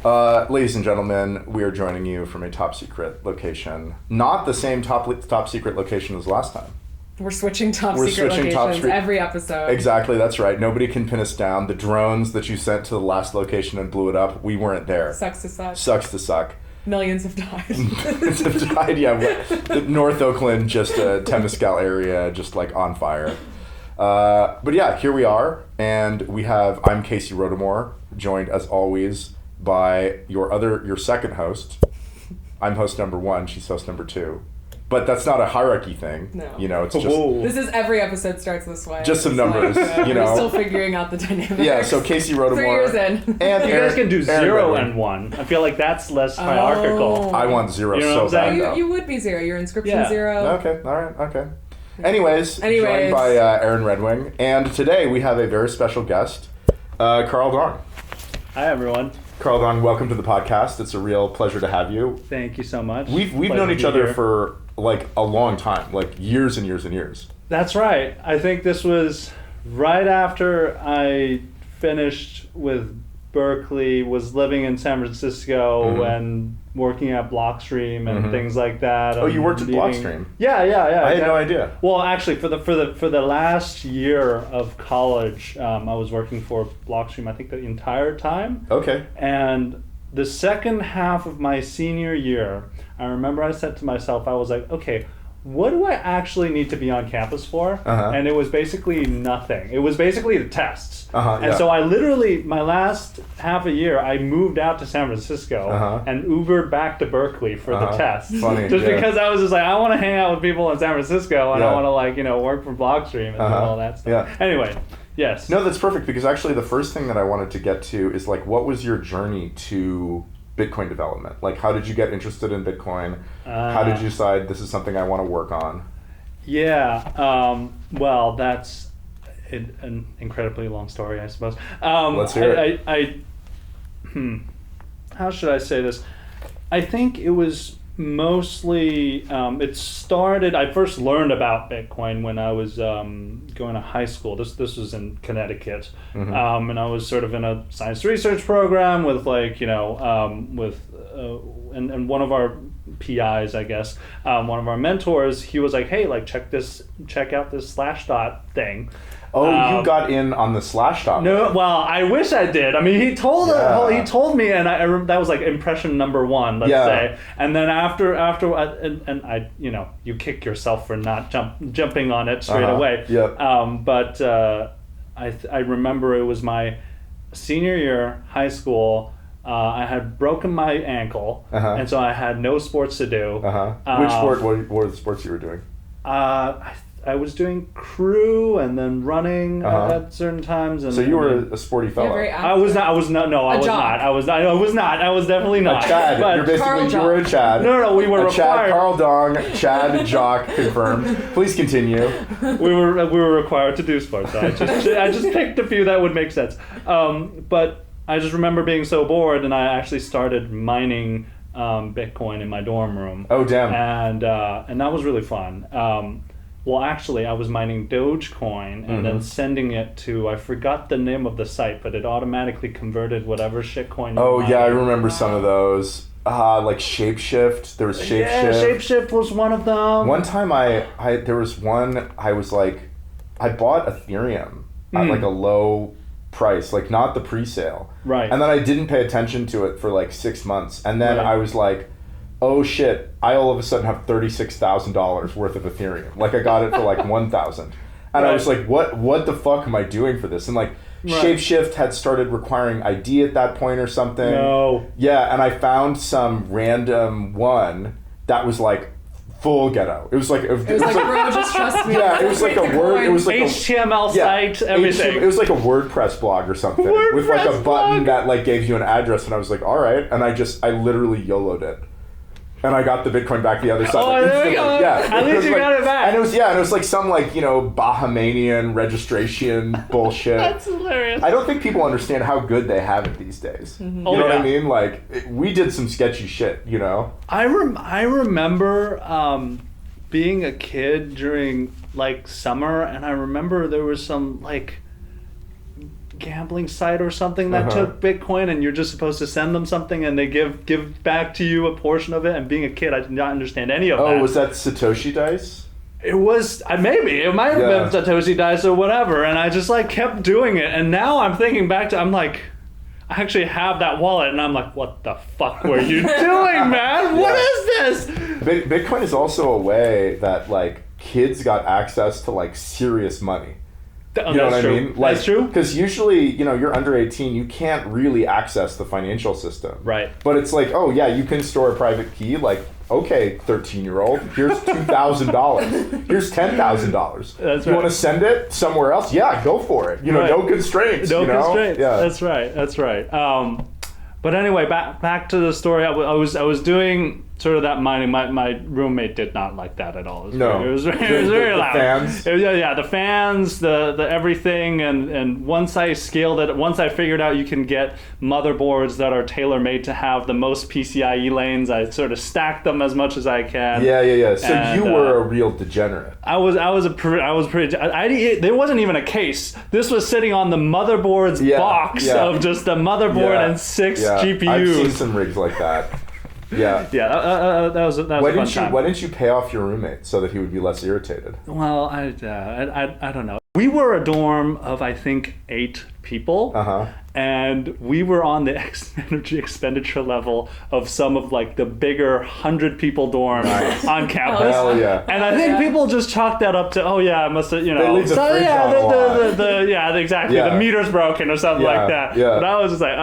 Ladies and gentlemen, we are joining you from a top secret location. Not the same top secret location as last time. We're switching top secret locations every episode. Exactly, that's right. Nobody can pin us down. The drones that you sent to the last location and blew it up, we weren't there. Sucks to suck. Sucks to suck. Millions have died. Millions have died, yeah. North Oakland, just a Temescal area, just like on fire. But yeah, here we are, and I'm Casey Rodemore, joined as always by your second host. I'm host number 1, she's host number 2. But that's not a hierarchy thing. No. You know, it's just... This is every episode starts this way. Just some numbers, you know. We're still figuring out the dynamics. Yeah, so Casey Rodemore. 3 years in. And you guys can do 0 and 1. I feel like that's less hierarchical. I want 0 so bad. You would be 0. Your inscription 0. Okay, all right, okay. Anyways, joined by Aaron Redwing. And today we have a very special guest, Carl Dong. Hi, everyone. Carl Dong, welcome to the podcast. It's a real pleasure to have you. Thank you so much. We've known each other for like a long time, like years and years and years. That's right. I think this was right after I finished with Berkeley, was living in San Francisco and working at Blockstream and things like that. Oh, you worked at Blockstream? Yeah. I had no idea. Well, actually, for the last year of college, I was working for Blockstream. I think the entire time. Okay. And the second half of my senior year, I remember I said to myself, I was like, okay, what do I actually need to be on campus for? And it was basically nothing. It was basically the tests. So I literally, my last half a year, I moved out to San Francisco and Ubered back to Berkeley for the tests. Funny, because I was just like, I want to hang out with people in San Francisco and I want to work for Blockstream and all that stuff. Yeah. Anyway, yes. No, that's perfect, because actually the first thing that I wanted to get to is like, what was your journey to Bitcoin development? Like, how did you get interested in Bitcoin? How did you decide this is something I want to work on? Yeah, well, that's an incredibly long story, I suppose. Let's hear it. How should I say this? I think it was mostly, I first learned about Bitcoin when I was going to high school. This was in Connecticut. And I was sort of in a science research program with and one of our PIs, I guess, one of our mentors, he was like, hey, like check out this Slashdot thing. Oh, you got in on the Slashdot. No, well, I wish I did. I mean, he told me, and that was like impression number 1, let's say. And then after, and I, you kick yourself for not jumping on it straight away. Yep. But I remember it was my senior year, high school. I had broken my ankle, and so I had no sports to do. Which sport? What were the sports you were doing? I was doing crew and then running at certain times. And so you were a sporty fellow. I was not. I was definitely not. A Chad. You were a Chad. No, we were required. Chad, Carl Dong, Chad Jock confirmed. Please continue. We were required to do sports. So I just picked a few that would make sense. But I just remember being so bored, and I actually started mining Bitcoin in my dorm room. Oh, damn. And that was really fun. Well, actually, I was mining Dogecoin and then sending it to, I forgot the name of the site, but it automatically converted whatever shitcoin. Oh, yeah, I remember some of those. Like Shapeshift. There was Shapeshift. Yeah, Shapeshift was one of them. One time there was one, I was like, I bought Ethereum at like a low price, like not the pre-sale. Right. And then I didn't pay attention to it for like 6 months. And then I was like, oh shit, I all of a sudden have $36,000 worth of Ethereum. Like I got it for like 1,000. And I was like, what the fuck am I doing for this? And like Shapeshift had started requiring ID at that point or something. No. Yeah, and I found some random one that was like full ghetto. It was like bro, just trust me. Yeah, it was like a word. It was like HTML site, everything. It was like a WordPress blog or something with like a button that like gave you an address, and I was like, all right, and I literally YOLO'd it. And I got the Bitcoin back the other side. Oh, there we go. Yeah. At least you got it back. And it was like some like, Bahamian registration bullshit. That's hilarious. I don't think people understand how good they have it these days. You know what I mean? Like, we did some sketchy shit, I remember being a kid during like summer, and I remember there was some like gambling site or something that took Bitcoin, and you're just supposed to send them something and they give back to you a portion of it. And being a kid, I did not understand any of that. Oh, was that Satoshi Dice? It was, maybe it might have been Satoshi Dice or whatever, and I just like kept doing it. And now I'm thinking back to, I'm like, I actually have that wallet, and I'm like, what the fuck were you doing, man? What is this? Bitcoin is also a way that like kids got access to like serious money. You know what I mean? Like, that's true. Because usually, you're under 18, you can't really access the financial system. Right. But it's like, oh yeah, you can store a private key. Like, okay, 13-year-old, here's $2,000. Here's $10,000. That's you right. want to send it somewhere else? Yeah, go for it. No constraints. No constraints. Yeah. That's right. But anyway, back to the story. I was doing sort of that mining. My roommate did not like that at all. It was very loud. The fans? The fans, the everything, and once I scaled it, once I figured out you can get motherboards that are tailor-made to have the most PCIe lanes, I sort of stacked them as much as I can. Yeah. So you were a real degenerate. I was pretty. There wasn't even a case. This was sitting on the motherboard's box of just a motherboard and 6 GPUs. I've seen some rigs like that. Yeah. That was a fun time. Why didn't you pay off your roommate so that he would be less irritated? Well, I don't know. We were a dorm of, I think, 8 people. And we were on the energy expenditure level of some of like the bigger 100-people dorms on campus. Hell yeah. And I think people just chalked that up to, I must have, They leave the fridge on exactly. Yeah. The meter's broken or something like that. Yeah. But I was just like,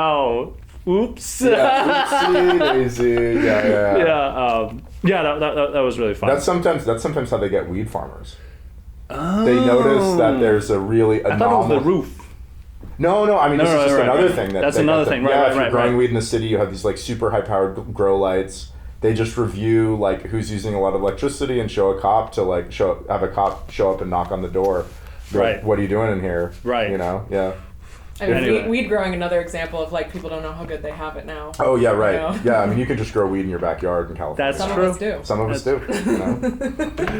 oops. Oopsie daisy. That was really fun. That's sometimes how they get weed farmers. They notice that there's a really anomalous... I thought it was the roof. No. I mean, this is just another thing. That's another thing. If you're growing weed in the city, you have these like super high-powered grow lights. They just review like who's using a lot of electricity and show a cop to like have a cop show up and knock on the door. Like, what are you doing in here? Right. Yeah. I mean, weed growing, another exple of like people don't know how good they have it now. Oh yeah, right. Yeah, I mean you can just grow weed in your backyard in California. That's true. Some of us do.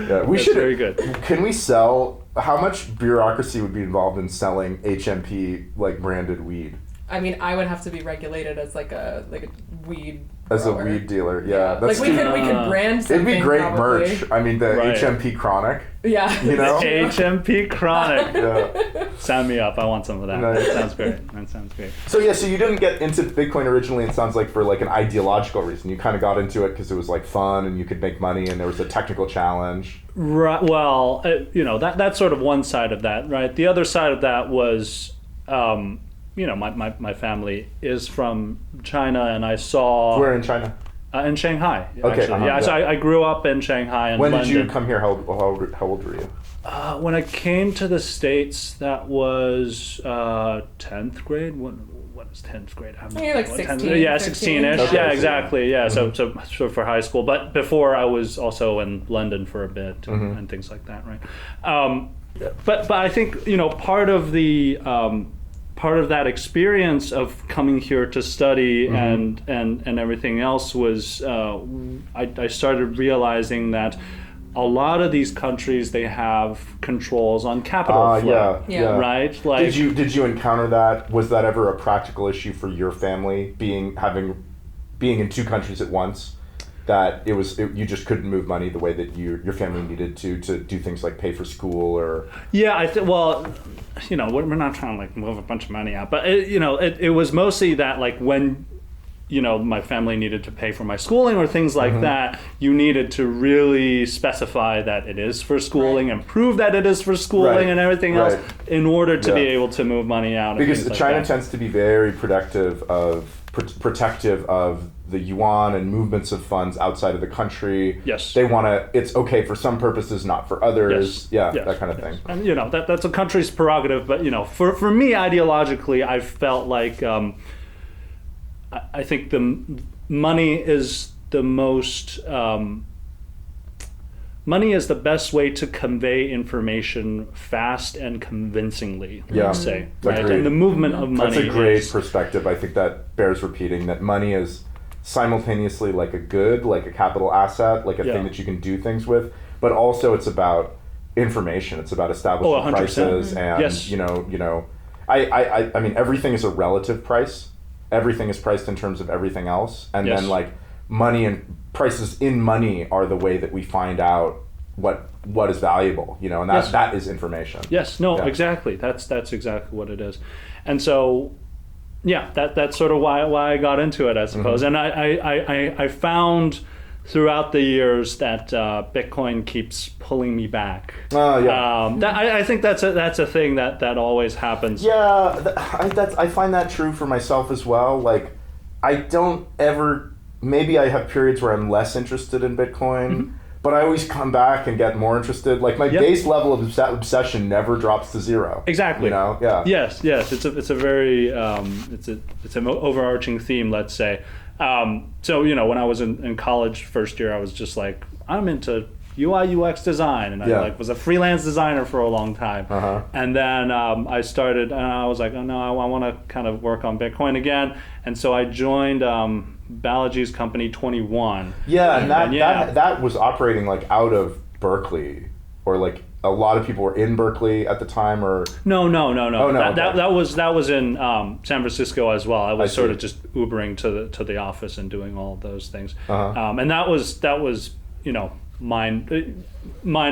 Yeah, we should. Very good. Can we sell? How much bureaucracy would be involved in selling HMP like branded weed? I mean, I would have to be regulated as like a weed. As grower. a weed dealer, yeah. Like we could brand something. It'd be great probably. merch. I mean, the HMP Chronic. Yeah. HMP Chronic. Yeah. Sign me up. I want some of that. Nice. That sounds great. So you didn't get into Bitcoin originally, it sounds like, for like an ideological reason. You kind of got into it because it was like fun and you could make money and there was a technical challenge. Right. Well, that's sort of one side of that, right? The other side of that was, my family is from China, and I saw... Where in China? In Shanghai, okay, actually. So I grew up in Shanghai and When London. did you come here? How old were you? When I came to the States, that was 10th grade. What is 10th grade? You're like 16. 16-ish. Okay. Yeah, exactly. Yeah, so for high school. But before, I was also in London for a bit and things like that, right? But I think, part of the... part of that experience of coming here to study and everything else was I started realizing that a lot of these countries, they have controls on capital flow, right? Like, did you encounter that? Was that ever a practical issue for your family, being in 2 countries at once? That you just couldn't move money the way that your family needed to do things like pay for school or... Yeah, we're not trying to like move a bunch of money out, but it was mostly that like when my family needed to pay for my schooling or things like that, you needed to really specify that it is for schooling and prove that it is for schooling and everything else in order to be able to move money out. Because like China that. tends to be very protective of the yuan and movements of funds outside of the country. Yes. They want to, it's okay for some purposes, not for others. Yes. That kind of thing. And that's a country's prerogative, but for me ideologically, I felt like I think the money is the most money is the best way to convey information fast and convincingly, let's say. Right? And the movement of money. That's a great perspective. I think that bears repeating, that money is simultaneously like a good, like a capital asset, like a thing that you can do things with, but also it's about information. It's about establishing prices and, I mean, everything is a relative price. Everything is priced in terms of everything else. And Yes. then like money and prices in money are the way that we find out what is valuable, you know, and Yes. that is information. Yes, no, Yeah. exactly. That's exactly what it is. And so, yeah, that's sort of why I got into it, I suppose. Mm-hmm. And I found throughout the years that Bitcoin keeps pulling me back. Oh, yeah. I think that's a thing that always happens. Yeah, I find that true for myself as well. Like, I don't ever, maybe I have periods where I'm less interested in Bitcoin, but I always come back and get more interested. Like, my base level of obsession never drops to zero. Exactly. You know? Yeah. Yes. It's a very it's an overarching theme, let's say. So, you know, when I was in college first year, I was just like, I'm into UI UX design, and I was a freelance designer for a long time. And then I started, and I was like, oh no, I want to kind of work on Bitcoin again. And so I joined Balaji's company 21. Yeah, and that was operating like out of Berkeley, or like a lot of people were in Berkeley at the time, or No. Oh, no, That was in San Francisco as well. I was I sort see. of just Ubering to the office and doing all of those things. And that was you know, mind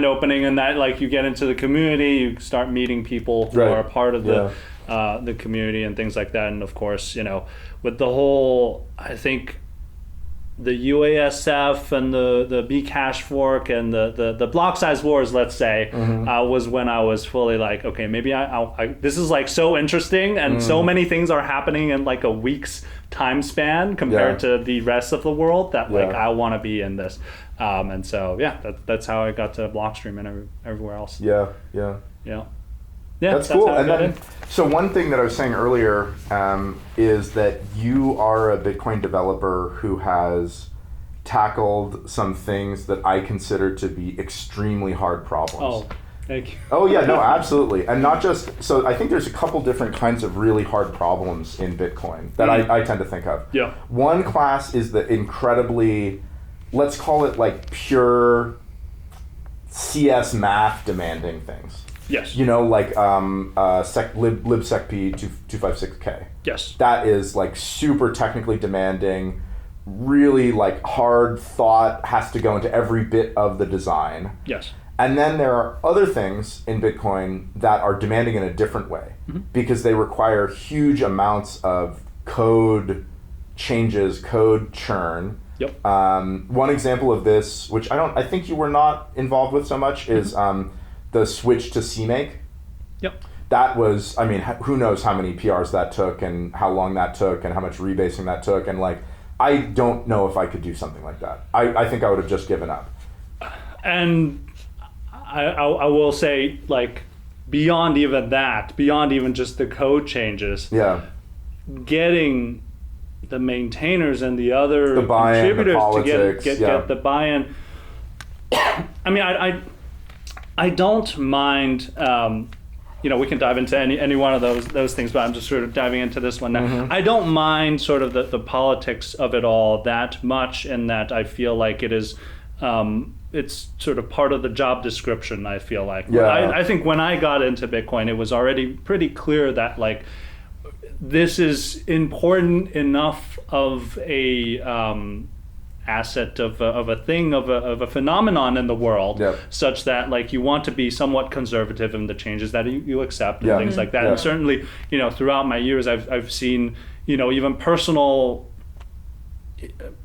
opening, and that like you get into the community, you start meeting people who Right. are part of the community and things like that. And of course, you know, with the whole, I think, the UASF and the Bcash fork and the block size wars, let's say, was when I was fully like, okay, maybe I this is like so interesting, and so many things are happening in like a week's time span compared to the rest of the world that like I want to be in this. And so that's how I got to Blockstream and everywhere else. Yeah. That's cool. how I And got then, in. so one thing that I was saying earlier is that you are a Bitcoin developer who has tackled some things that I consider to be extremely hard problems. Oh, thank you. Oh yeah, no, absolutely. And not just, so I think there's a couple different kinds of really hard problems in Bitcoin that I tend to think of. Yeah. One class is the incredibly, let's call it like pure CS math demanding things. Yes. You know, like libsecp 256k. Yes. That is like super technically demanding, really like hard thought, has to go into every bit of the design. Yes. And then there are other things in Bitcoin that are demanding in a different way because they require huge amounts of code changes, code churn. Yep. One example of this, which I think you were not involved with so much, is the switch to CMake. Yep. That was, I mean, who knows how many PRs that took and how long that took and how much rebasing that took. And like, I don't know if I could do something like that. I think I would have just given up. And I will say, like, beyond even just the code changes, Yeah. getting the maintainers and the other The buy-in, the contributors politics, to get the buy-in. I mean, I don't mind. You know, we can dive into any one of those things, but I'm just sort of diving into this one now. I don't mind sort of the politics of it all that much, in that I feel like it is. It's sort of part of the job description, I feel like. Yeah. I think when I got into Bitcoin, it was already pretty clear that like this is important enough of a asset of a thing, of a phenomenon in the world, such that like you want to be somewhat conservative in the changes that you accept and things like that. And certainly, you know, throughout my years, I've seen, you know, even personal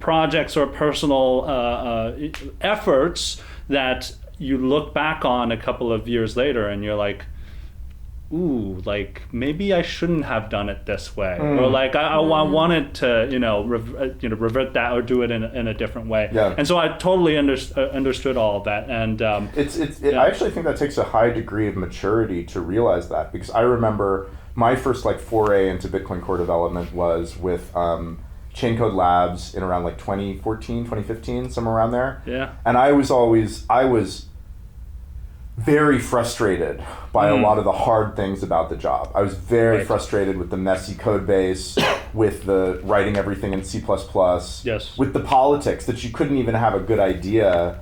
projects or personal efforts that you look back on a couple of years later and you're like, ooh, like maybe I shouldn't have done it this way, or like I wanted to, you know, revert that or do it in a different way. And so I totally understood all of that. And I actually think that takes a high degree of maturity to realize that, because I remember my first like foray into Bitcoin core development was with Chain Code Labs in around like 2014, 2015, somewhere around there. And I was very frustrated by a lot of the hard things about the job. I was very frustrated with the messy code base, with the writing everything in C++, with the politics, that you couldn't even have a good idea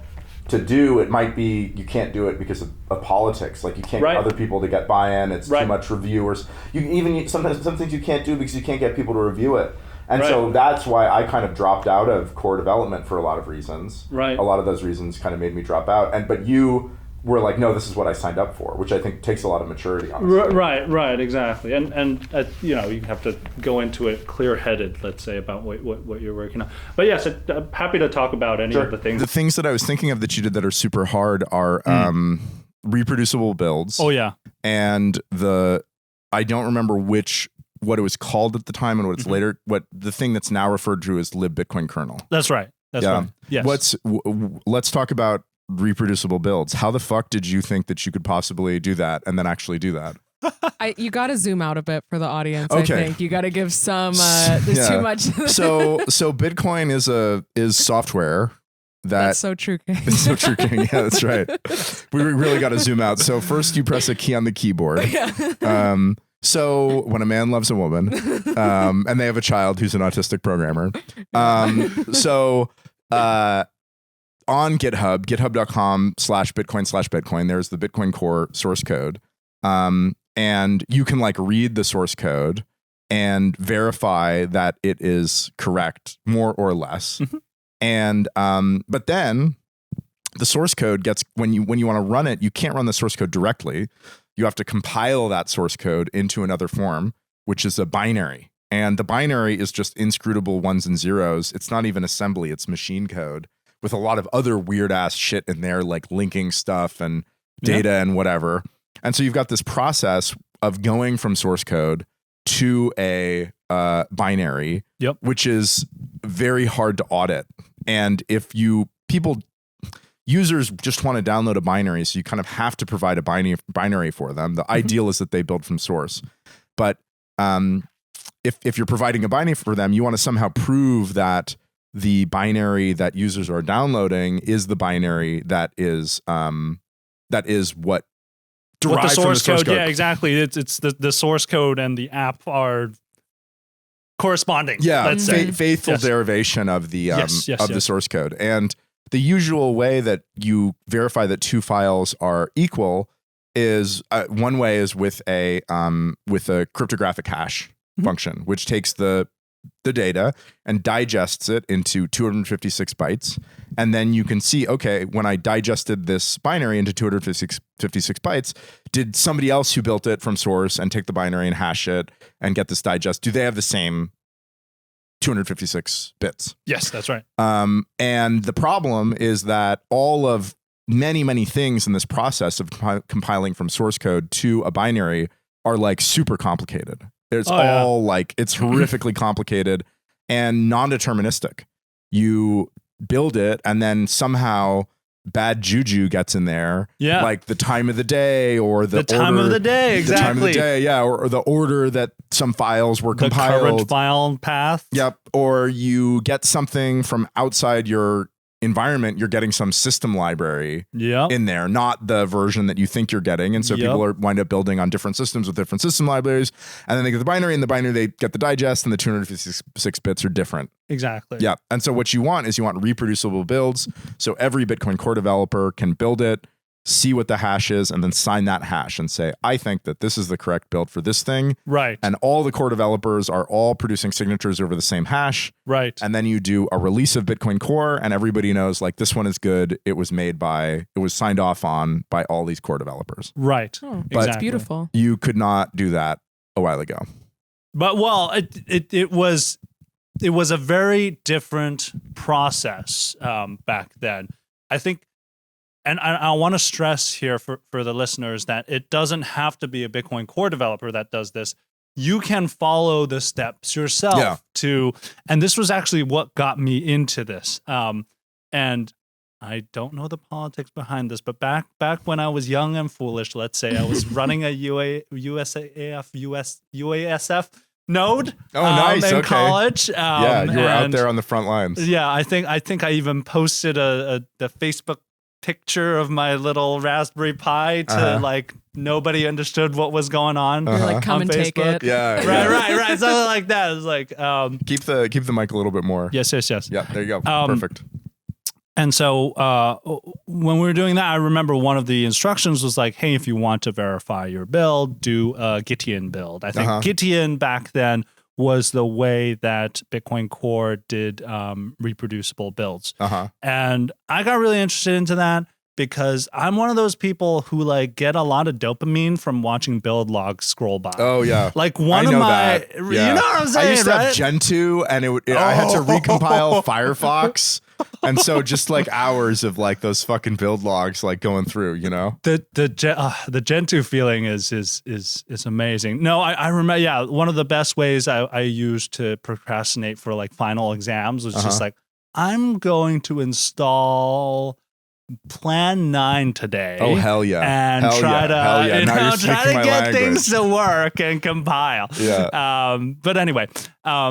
to do. It might be you can't do it because of politics. Like you can't get other people to get buy-in. It's too much reviewers. Sometimes some things you can't do because you can't get people to review it. And so that's why I kind of dropped out of core development for a lot of reasons. Right. A lot of those reasons kind of made me drop out. But you were like, no, this is what I signed up for, which I think takes a lot of maturity, honestly. Right, exactly. And you have to go into it clear-headed, let's say, about what you're working on. But yes, I'm happy to talk about any of the things. The things that I was thinking of that you did that are super hard are reproducible builds. Oh, yeah. And I don't remember what it was called at the time and what it's later, what the thing that's now referred to as libbitcoin kernel. That's right. That's right. Yes. Let's talk about reproducible builds. How the fuck did you think that you could possibly do that and then actually do that? You got to zoom out a bit for the audience. Okay. I think you got to give some. There's too much. so Bitcoin is software. That's so true, King. It's so true, King. Yeah, that's right. We really got to zoom out. So first you press a key on the keyboard. Yeah. So when a man loves a woman, and they have a child who's an autistic programmer, on GitHub, github.com/Bitcoin/Bitcoin, there's the Bitcoin Core source code. And you can read the source code and verify that it is correct, more or less. Mm-hmm. And, but then the source code gets, when you want to run it, you can't run the source code directly. You have to compile that source code into another form, which is a binary. And the binary is just inscrutable ones and zeros. It's not even assembly, it's machine code, with a lot of other weird ass shit in there, like linking stuff and data and whatever. And so you've got this process of going from source code to a binary, which is very hard to audit. And if users just want to download a binary, so you kind of have to provide a binary for them. The ideal is that they build from source. But if you're providing a binary for them, you want to somehow prove that the binary that users are downloading is the binary that is what derived the source from the source code. Yeah, exactly. It's the source code and the app are corresponding. Yeah, let's say faithful derivation of the the source code. And the usual way that you verify that two files are equal is one way is with a cryptographic hash function, which takes the data and digests it into 256 bytes. And then you can see, okay, when I digested this binary into 256 bytes, did somebody else who built it from source and take the binary and hash it and get this digest, do they have the same 256 bits? Yes, that's right. And the problem is that all of many things in this process of compiling from source code to a binary are super complicated. It's it's horrifically complicated and non-deterministic. You build it and then somehow bad juju gets in there. Yeah. Like the time of the day or the time of the day, exactly. The time of the day, yeah. Or the order that some files were compiled. The current file path. Yep. Or you get something from outside your environment, you're getting some system library in there, not the version that you think you're getting. And so people wind up building on different systems with different system libraries. And then they get the binary, and the binary, they get the digest, and the 256 bits are different. Exactly. Yeah. And so what you want is reproducible builds. So every Bitcoin Core developer can build it, see what the hash is, and then sign that hash and say, I think that this is the correct build for this thing. Right. And all the core developers are all producing signatures over the same hash. Right. And then you do a release of Bitcoin Core, and everybody knows this one is good. It was signed off on by all these core developers. Right. Oh, exactly. Beautiful. You could not do that a while ago. But it was a very different process back then. I think. And I want to stress here for the listeners that it doesn't have to be a Bitcoin Core developer that does this. You can follow the steps yourself and this was actually what got me into this. And I don't know the politics behind this, but back when I was young and foolish, let's say, I was running a UASF node. Oh, nice. In college. You were out there on the front lines. Yeah, I think I even posted the Facebook picture of my little Raspberry Pi to nobody understood what was going on. You're come and Facebook. Take it. Yeah. Right. Something like that. It's keep the mic a little bit more. Yes. Yeah, there you go. Perfect. And so when we were doing that, I remember one of the instructions was like, hey, if you want to verify your build, do a Gitian build. I think Gitian back then was the way that Bitcoin Core did reproducible builds. And I got really interested into that because I'm one of those people who like get a lot of dopamine from watching build logs scroll by. Oh yeah, like one of my, you know what I'm saying? I used to right? have Gentoo, and I had to recompile Firefox, and so just like hours of like those fucking build logs like going through, you know. The Gentoo feeling is amazing. No, I remember. Yeah, one of the best ways I used to procrastinate for like final exams was just like, I'm going to install Plan 9 today. Oh hell yeah! And try to get things to work and compile. Yeah. But anyway, yeah,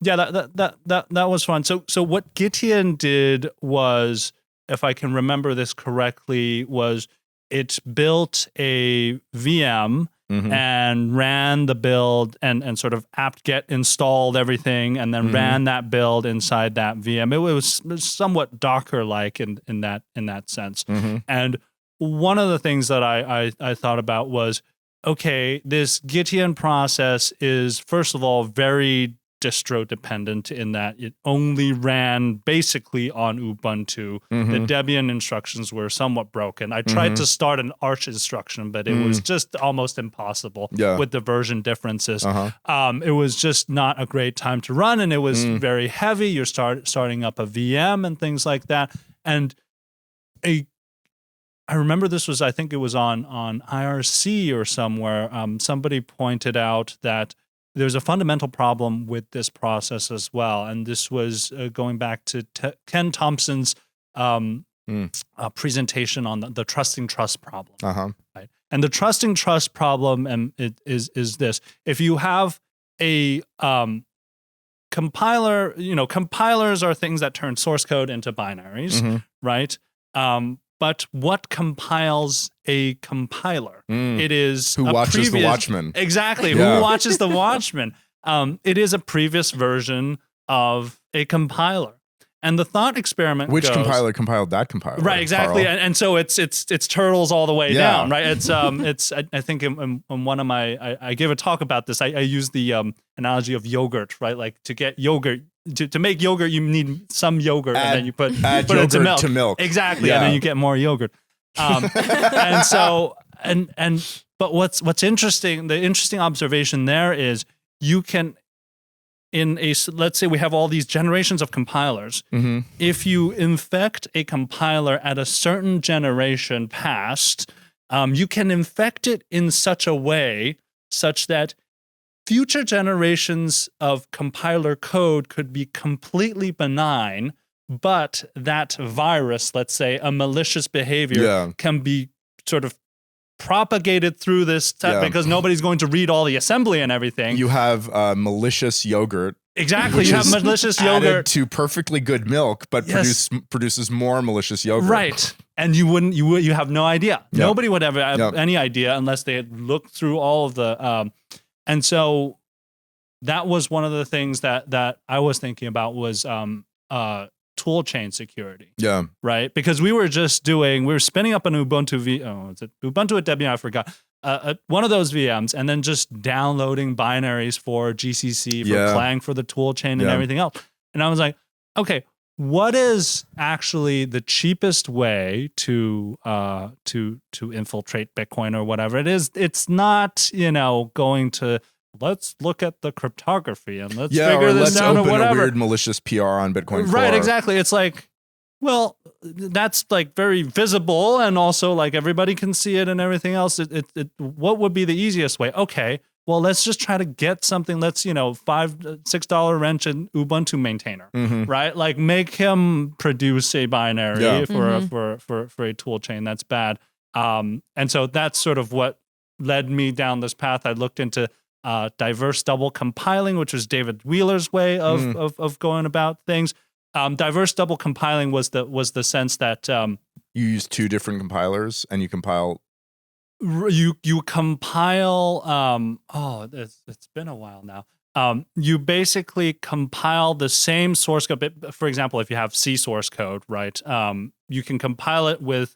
that was fun. So what Gitian did was, if I can remember this correctly, was it built a VM and ran the build and sort of apt-get installed everything and then ran that build inside that VM. It was somewhat Docker-like in that sense. And one of the things that I thought about was, okay, this Gitian process is, first of all, very distro dependent in that it only ran basically on Ubuntu. The Debian instructions were somewhat broken. I tried to start an Arch instruction, but it was just almost impossible with the version differences. It was just not a great time to run, and it was very heavy. You're starting up a VM and things like that. And I remember this was, I think it was on IRC or somewhere, somebody pointed out that there's a fundamental problem with this process as well. And this was going back to Ken Thompson's presentation on the trusting trust problem. Right? And the trusting trust problem is this. If you have a compiler, compilers are things that turn source code into binaries, right? But what compiles a compiler? It is who watches the Watchman. Exactly. Yeah. Who watches the Watchman? It is a previous version of a compiler. And the thought experiment Which goes, compiler compiled that compiler? Right, exactly. And so it's turtles all the way down, right? It's I think in one of my I gave a talk about this. I use the analogy of yogurt, right? Like to get yogurt to make yogurt, you need some yogurt, and then you put yogurt it to milk. To milk. Exactly, and then you get more yogurt. And so but what's interesting, the interesting observation there is you can, let's say we have all these generations of compilers. If you infect a compiler at a certain generation past, you can infect it in such a way such that future generations of compiler code could be completely benign, but that virus, let's say a malicious behavior, can be sort of propagated through this because nobody's going to read all the assembly and everything. You have malicious yogurt. Exactly, you have malicious yogurt to perfectly good milk, but produces more malicious yogurt. Right, and you have no idea. Nobody would ever have any idea unless they had looked through all of the. And so that was one of the things that I was thinking about was tool chain security. Yeah. Right? Because we were spinning up an Ubuntu Ubuntu at Debian, I forgot. One of those VMs, and then just downloading binaries for GCC, for Clang, for the tool chain and everything else. And I was like, okay, what is actually the cheapest way to infiltrate Bitcoin or whatever it is? It's not, going to, let's look at the cryptography and let's figure this out or whatever. Let's open a weird malicious PR on Bitcoin Core. Right, exactly. It's like, well, that's like very visible, and also like everybody can see it and everything else. What would be the easiest way? Okay, well, let's just try to get something. Let's $5-6 wrench an Ubuntu maintainer, right? Like make him produce a binary for a tool chain. That's bad. And so that's sort of what led me down this path. I looked into diverse double compiling, which was David Wheeler's way of going about things. Diverse double compiling was the sense that you use two different compilers and you compile. You compile. It's been a while now. you basically compile the same source code. For example, if you have C source code, right, you can compile it with,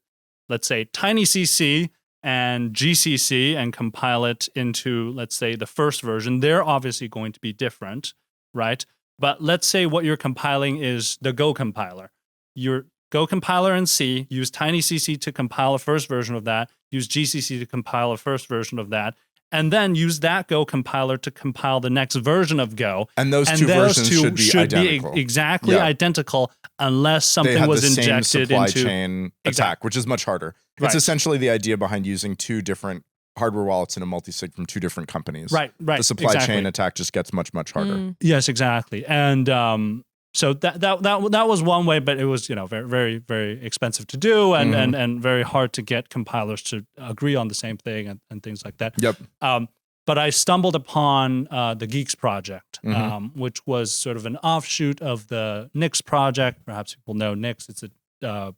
let's say, tinycc and GCC and compile it into, let's say, the first version. They're obviously going to be different, right? But let's say what you're compiling is the Go compiler. Your Go compiler in C, use tinycc to compile a first version of that, use GCC to compile a first version of that, and then use that Go compiler to compile the next version of Go. And those two versions should be identical. Exactly identical, unless something was injected into supply into chain attack, which is much harder. Right. It's essentially the idea behind using two different hardware wallets in a multi-sig from two different companies. Right. The supply chain attack just gets much, much harder. Yes, exactly. And so that was one way, but it was, you know, very, very, very expensive to do and very hard to get compilers to agree on the same thing and things like that. Yep. But I stumbled upon the Geeks project, which was sort of an offshoot of the Nix project. Perhaps people know Nix. It's a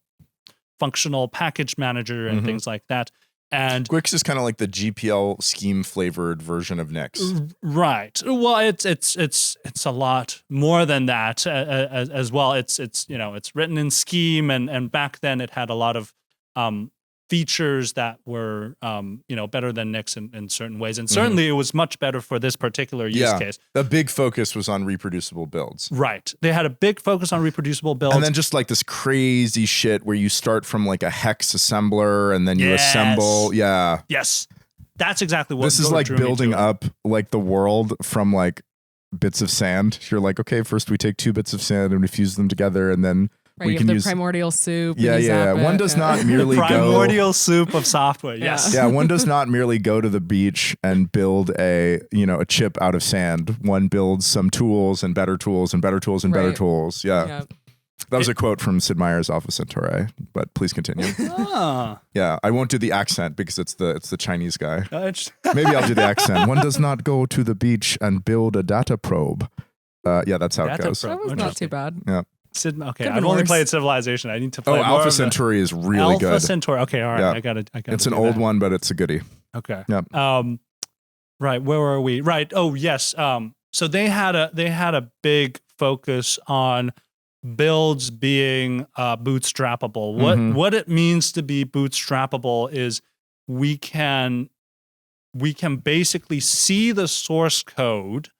functional package manager and things like that. And Gwix is kind of like the GPL scheme flavored version of Nix. Right. Well, it's a lot more than that as well. It's you know, it's written in Scheme, and back then it had a lot of features that were you know, better than Nix in certain ways, and certainly it was much better for this particular use case. The big focus was on reproducible builds. Right. They had a big focus on reproducible builds, and then just like this crazy shit where you start from like a hex assembler and then you assemble. Yeah. Yes. That's exactly what this is like building up like the world from like bits of sand. You're like, okay, first we take two bits of sand and we fuse them together, and then we can use primordial soup. Yeah. One does not merely primordial soup of software. Yes. Yeah. One does not merely go to the beach and build a chip out of sand. One builds some tools and better tools and better tools and better tools. Yeah. That was a quote from Sid Meier's Alpha Centauri, but please continue. Yeah, I won't do the accent because it's the Chinese guy. Maybe I'll do the accent. One does not go to the beach and build a data probe. Yeah, that's how it goes. That was not too bad. Yeah. Okay, I've only played Civilization. I need to play more Alpha Centauri is really good. Alpha Centauri. Okay, all right. Yeah. I got it. It's an old one, but it's a goodie. Okay. Yep. Right. Where were we? Right. Oh, yes. So they had a big focus on builds being bootstrappable. What it means to be bootstrappable is we can basically see the source code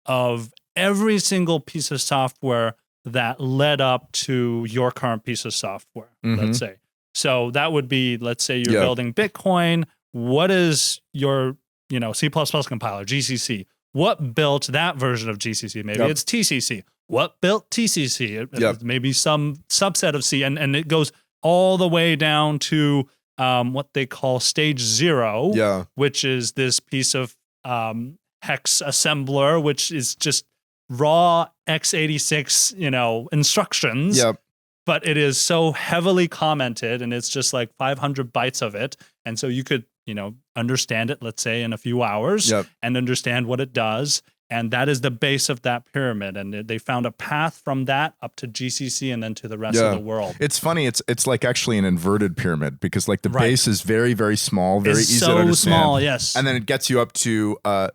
of every single piece of software that led up to your current piece of software, let's say. So that would be, let's say you're building Bitcoin. What is your, C++ compiler, GCC? What built that version of GCC? Maybe it's TCC. What built TCC? Maybe some subset of C. And it goes all the way down to what they call stage 0, which is this piece of hex assembler, which is just raw x86, instructions. But it is so heavily commented, and it's just like 500 bytes of it. And so you could, understand it, let's say, in a few hours and understand what it does. And that is the base of that pyramid. And they found a path from that up to GCC and then to the rest of the world. It's funny. It's like actually an inverted pyramid because like the base is very, very small, very easy to understand. So small, yes. And then it gets you up to, I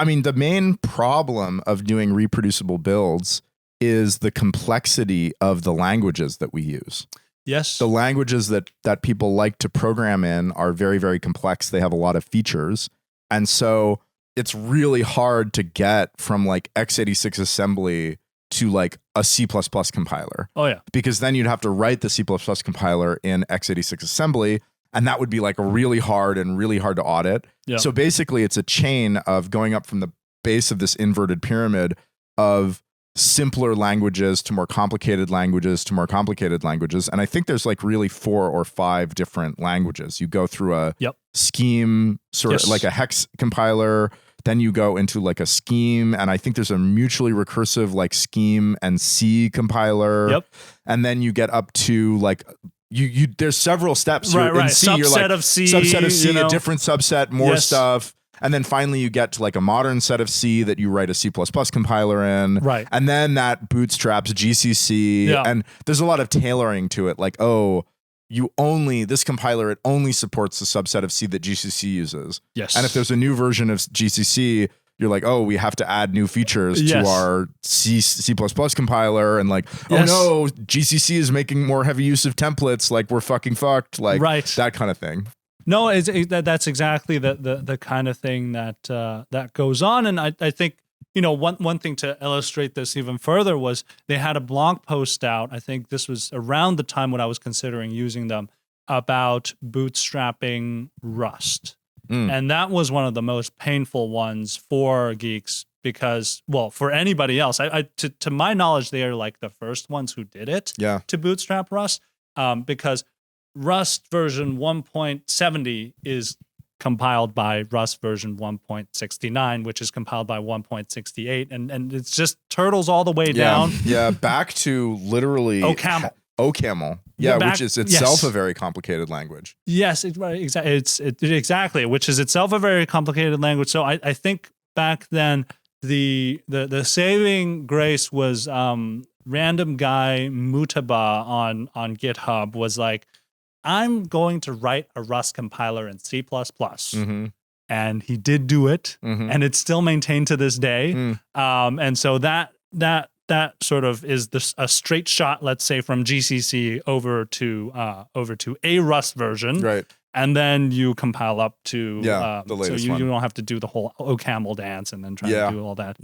mean, the main problem of doing reproducible builds is the complexity of the languages that we use. Yes. The languages that people like to program in are very, very complex. They have a lot of features. And so it's really hard to get from like x86 assembly to like a C++ compiler. Oh, yeah. Because then you'd have to write the C++ compiler in x86 assembly. And that would be like really hard to audit. Yeah. So basically it's a chain of going up from the base of this inverted pyramid of simpler languages to more complicated languages to more complicated languages. And I think there's like really 4 or 5 different languages. You go through a scheme, sort of like a hex compiler. Then you go into like a scheme. And I think there's a mutually recursive like scheme and C compiler. And then you get up to like, there's several steps. Right. In C, subset you're like, of C. Subset of C, a different subset, more stuff. And then finally you get to like a modern set of C that you write a C++ compiler in. Right. And then that bootstraps GCC. Yeah. And there's a lot of tailoring to it. Like, this compiler, it only supports the subset of C that GCC uses. Yes. And if there's a new version of GCC, you're like, oh, we have to add new features to our C++ compiler, and like, oh no, GCC is making more heavy use of templates, like we're fucking fucked, like that kind of thing. No, that's exactly the kind of thing that that goes on, and I think, you know, one thing to illustrate this even further was they had a blog post out. I think this was around the time when I was considering using them, about bootstrapping Rust. And that was one of the most painful ones for geeks because, well, for anybody else, to my knowledge, they are like the first ones who did it to bootstrap Rust, because Rust version 1.70 is compiled by Rust version 1.69, which is compiled by 1.68, and it's just turtles all the way down. Yeah, back to literally OCaml. Yeah, which is itself a very complicated language. Yes, exactly, which is itself a very complicated language. So I think back then the saving grace was random guy Mutaba on GitHub was like, I'm going to write a Rust compiler in C++. And he did do it, and it's still maintained to this day. And so that sort of is a straight shot, let's say, from GCC over to a Rust version, right? And then you compile up to the latest so one. you don't have to do the whole OCaml dance and then try to do all that.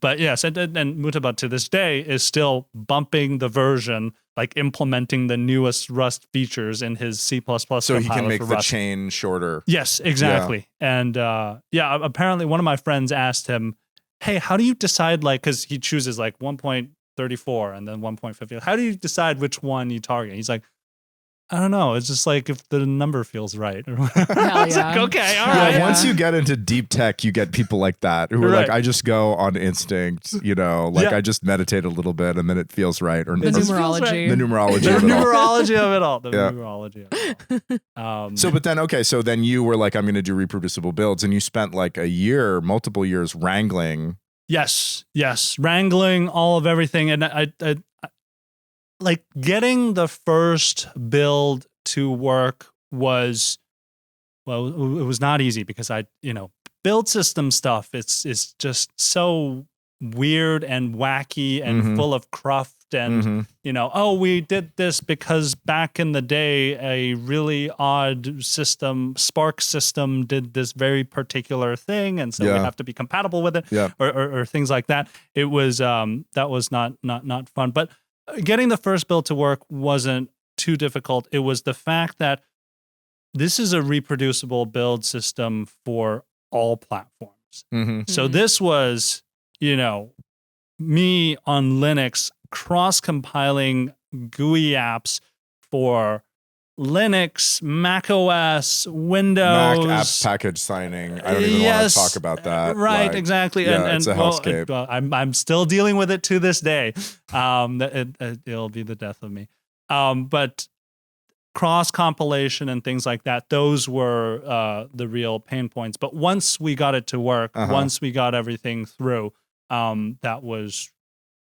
But yes, and Mutaba to this day is still bumping the version, like implementing the newest Rust features in his C++ so he can make the chain shorter. Yes, exactly. And apparently one of my friends asked him, hey, how do you decide, like, because he chooses like 1.34 and then 1.50. How do you decide which one you target? He's like, I don't know. It's just like if the number feels right. It's like, okay, all right. Yeah, once you get into deep tech, you get people like that who are like, I just go on instinct, you know, like I just meditate a little bit and then it feels right. Or the numerology. The numerology the of it all. numerology of it all. The numerology of it all. So then you were like, I'm going to do reproducible builds, and you spent like multiple years wrangling. Yes, wrangling all of everything, and I like getting the first build to work was, well, it was not easy because build system stuff, it's just so weird and wacky and full of cruft and, we did this because back in the day, a really odd system, Spark system did this very particular thing. And so we have to be compatible with it or things like that. It was, that was not fun, but getting the first build to work wasn't too difficult. It was the fact that this is a reproducible build system for all platforms. So this was, me on Linux cross-compiling GUI apps for Linux, Mac OS, Windows. Mac app package signing. I don't even want to talk about that. Right, exactly. Yeah, it's a hellscape. I'm still dealing with it to this day. It'll be the death of me. But cross-compilation and things like that, those were the real pain points. But once we got it to work, once we got everything through,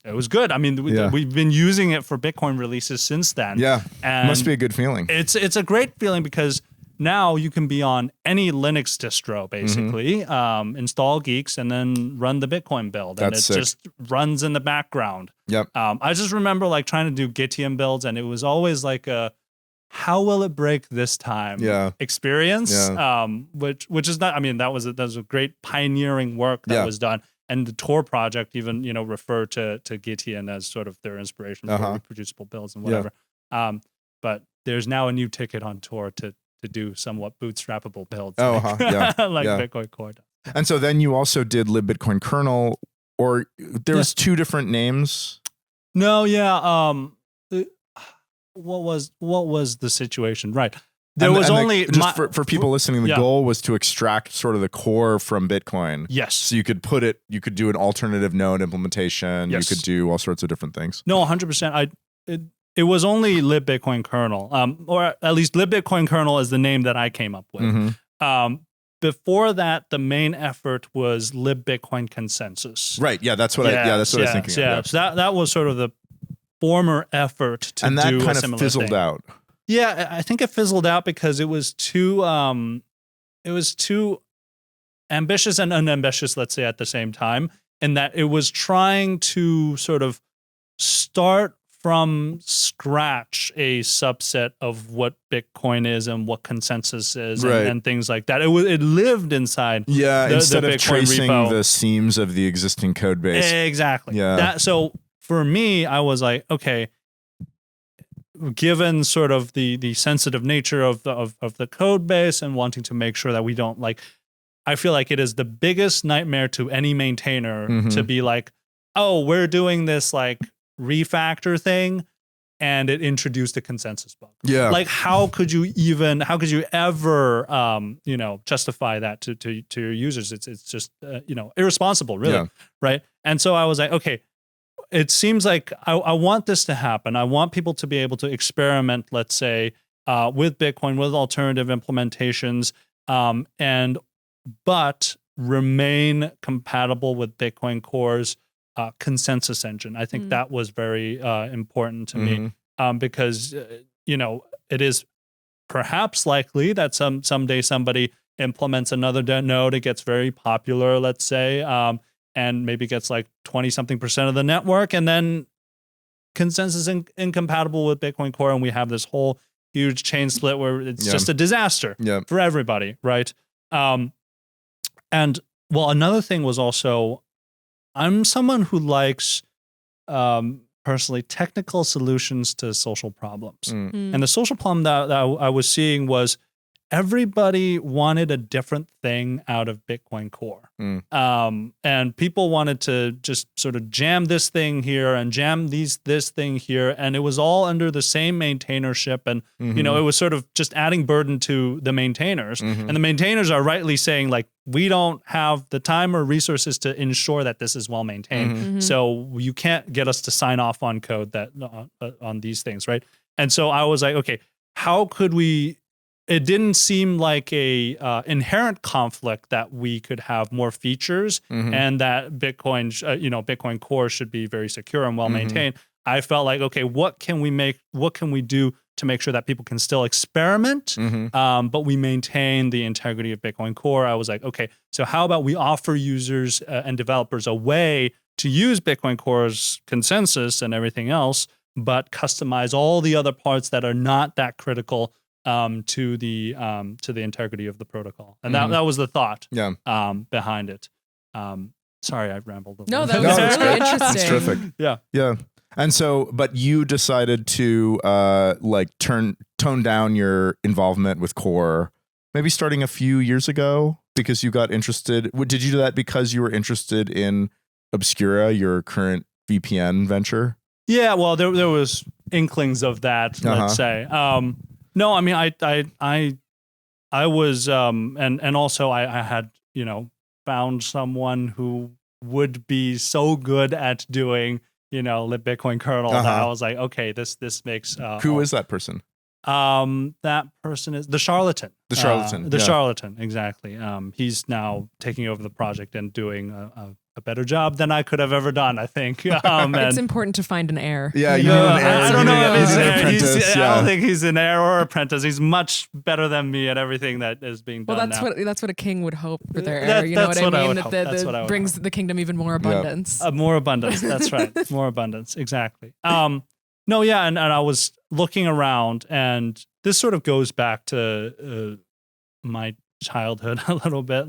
it was good. I mean, we've been using it for Bitcoin releases since then. Yeah, and must be a good feeling. It's a great feeling because now you can be on any Linux distro, basically, install Geeks, and then run the Bitcoin build. And That's it sick. just runs in the background. Yep. I just remember like trying to do Gitium builds, and it was always like a, how will it break this time experience? Which is not, I mean, that was a great pioneering work that was done. And the Tor project even, refer to Gitian as sort of their inspiration for reproducible builds and whatever. But there's now a new ticket on Tor to do somewhat bootstrappable builds like Bitcoin Core does. And so then you also did libbitcoin kernel, or there's two different names. No, what was the situation? Right. There was only for people listening, the goal was to extract sort of the core from Bitcoin. Yes. So you could do an alternative node implementation. Yes. You could do all sorts of different things. No, 100%. It was only libbitcoin kernel, or at least libbitcoin kernel is the name that I came up with. Before that, the main effort was libbitcoin consensus. Right. Yeah, that's what I was thinking. Yeah. So that was sort of the former effort to and that do kind a of similar fizzled thing. out. Yeah, I think it fizzled out because it was too ambitious and unambitious, let's say, at the same time, in that it was trying to sort of start from scratch a subset of what Bitcoin is and what consensus is and things like that. It lived inside instead the of Bitcoin tracing repo. the seams of the existing code base. Exactly. Yeah. So for me, I was like, okay, given sort of the sensitive nature of the code base and wanting to make sure that we don't I feel like it is the biggest nightmare to any maintainer to be like, oh, we're doing this refactor thing and it introduced a consensus bug. Yeah. How could you ever justify that to your users? It's just irresponsible, really. Yeah. Right. And so I was like, okay, it seems like I want this to happen. I want people to be able to experiment, let's say, with Bitcoin, with alternative implementations, but remain compatible with Bitcoin Core's consensus engine. I think that was very important to me because it is perhaps likely that someday somebody implements another node. It gets very popular, let's say, and maybe gets 20-something% of the network, and then consensus incompatible with Bitcoin Core, and we have this whole huge chain split where it's just a disaster for everybody, right? And well, another thing was also, I'm someone who likes, personally, technical solutions to social problems. And the social problem that I was seeing was everybody wanted a different thing out of Bitcoin Core. And people wanted to just sort of jam this thing here and jam this thing here. And it was all under the same maintainership. And, it was sort of just adding burden to the maintainers. And the maintainers are rightly saying, we don't have the time or resources to ensure that this is well maintained. So you can't get us to sign off on code that on these things, right? And so I was like, okay, how could we... It didn't seem like a inherent conflict that we could have more features and that Bitcoin Core should be very secure and well maintained. I felt like, okay, what can we do to make sure that people can still experiment, but we maintain the integrity of Bitcoin Core? I was like, okay, so how about we offer users and developers a way to use Bitcoin Core's consensus and everything else, but customize all the other parts that are not that critical to the integrity of the protocol, and that was the thought behind it. Sorry, I rambled. No, that was really interesting. That's terrific. Yeah. And so, but you decided to tone down your involvement with Core, maybe starting a few years ago, because you got interested. Did you do that because you were interested in Obscura, your current VPN venture? Yeah, well, there was inklings of that. Let's say. No, I mean, I was, and also I had, found someone who would be so good at doing, lit Bitcoin kernel that I was like, okay, this makes. Who is that person? That person is the charlatan. The charlatan. The charlatan, exactly. He's now taking over the project and doing a better job than I could have ever done, I think. It's important to find an heir. Yeah, you need an heir. I don't know if he's I don't think he's an heir or apprentice. He's much better than me at everything that is being done. Well, that's what a king would hope for their heir. You know what I mean? That brings the kingdom even more abundance. More abundance. That's right. More abundance. Exactly. No, yeah, and I was looking around, and this sort of goes back to my childhood a little bit.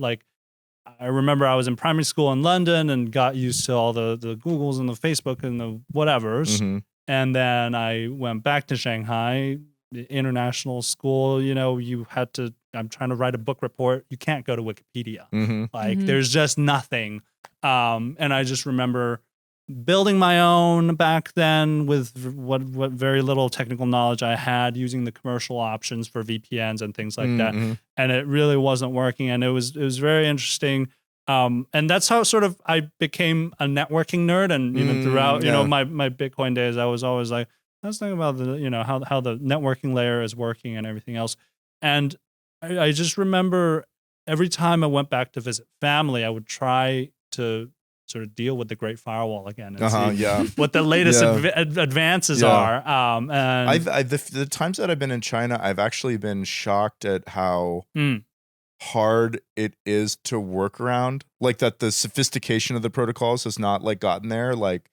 I remember I was in primary school in London and got used to all the Googles and the Facebook and the whatevers. And then I went back to Shanghai, the international school. You had to, I'm trying to write a book report. You can't go to Wikipedia. There's just nothing. And I just remember building my own back then with what very little technical knowledge I had, using the commercial options for VPNs and things like that. And it really wasn't working. And it was very interesting. And that's how sort of I became a networking nerd. And even throughout, my Bitcoin days, I was always like, I was thinking about how the networking layer is working and everything else. And I just remember every time I went back to visit family, I would try to sort of deal with the Great Firewall again and see what the latest advances are. And the times that I've been in China, I've actually been shocked at how hard it is to work around, like that the sophistication of the protocols has not like gotten there. Like,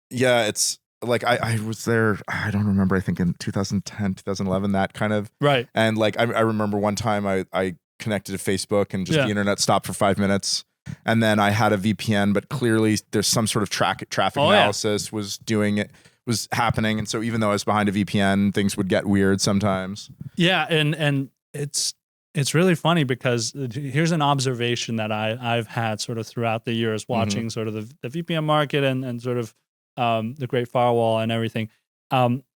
yeah, it's like I was there, I don't remember, I think in 2010, 2011, that kind of. Right. And like, I remember one time I connected to Facebook and just the internet stopped for 5 minutes. And then I had a VPN, but clearly there's some sort of traffic analysis was happening. And so even though I was behind a VPN, things would get weird sometimes. Yeah. And it's really funny because here's an observation that I've had sort of throughout the years watching sort of the VPN market and sort of the Great Firewall and everything.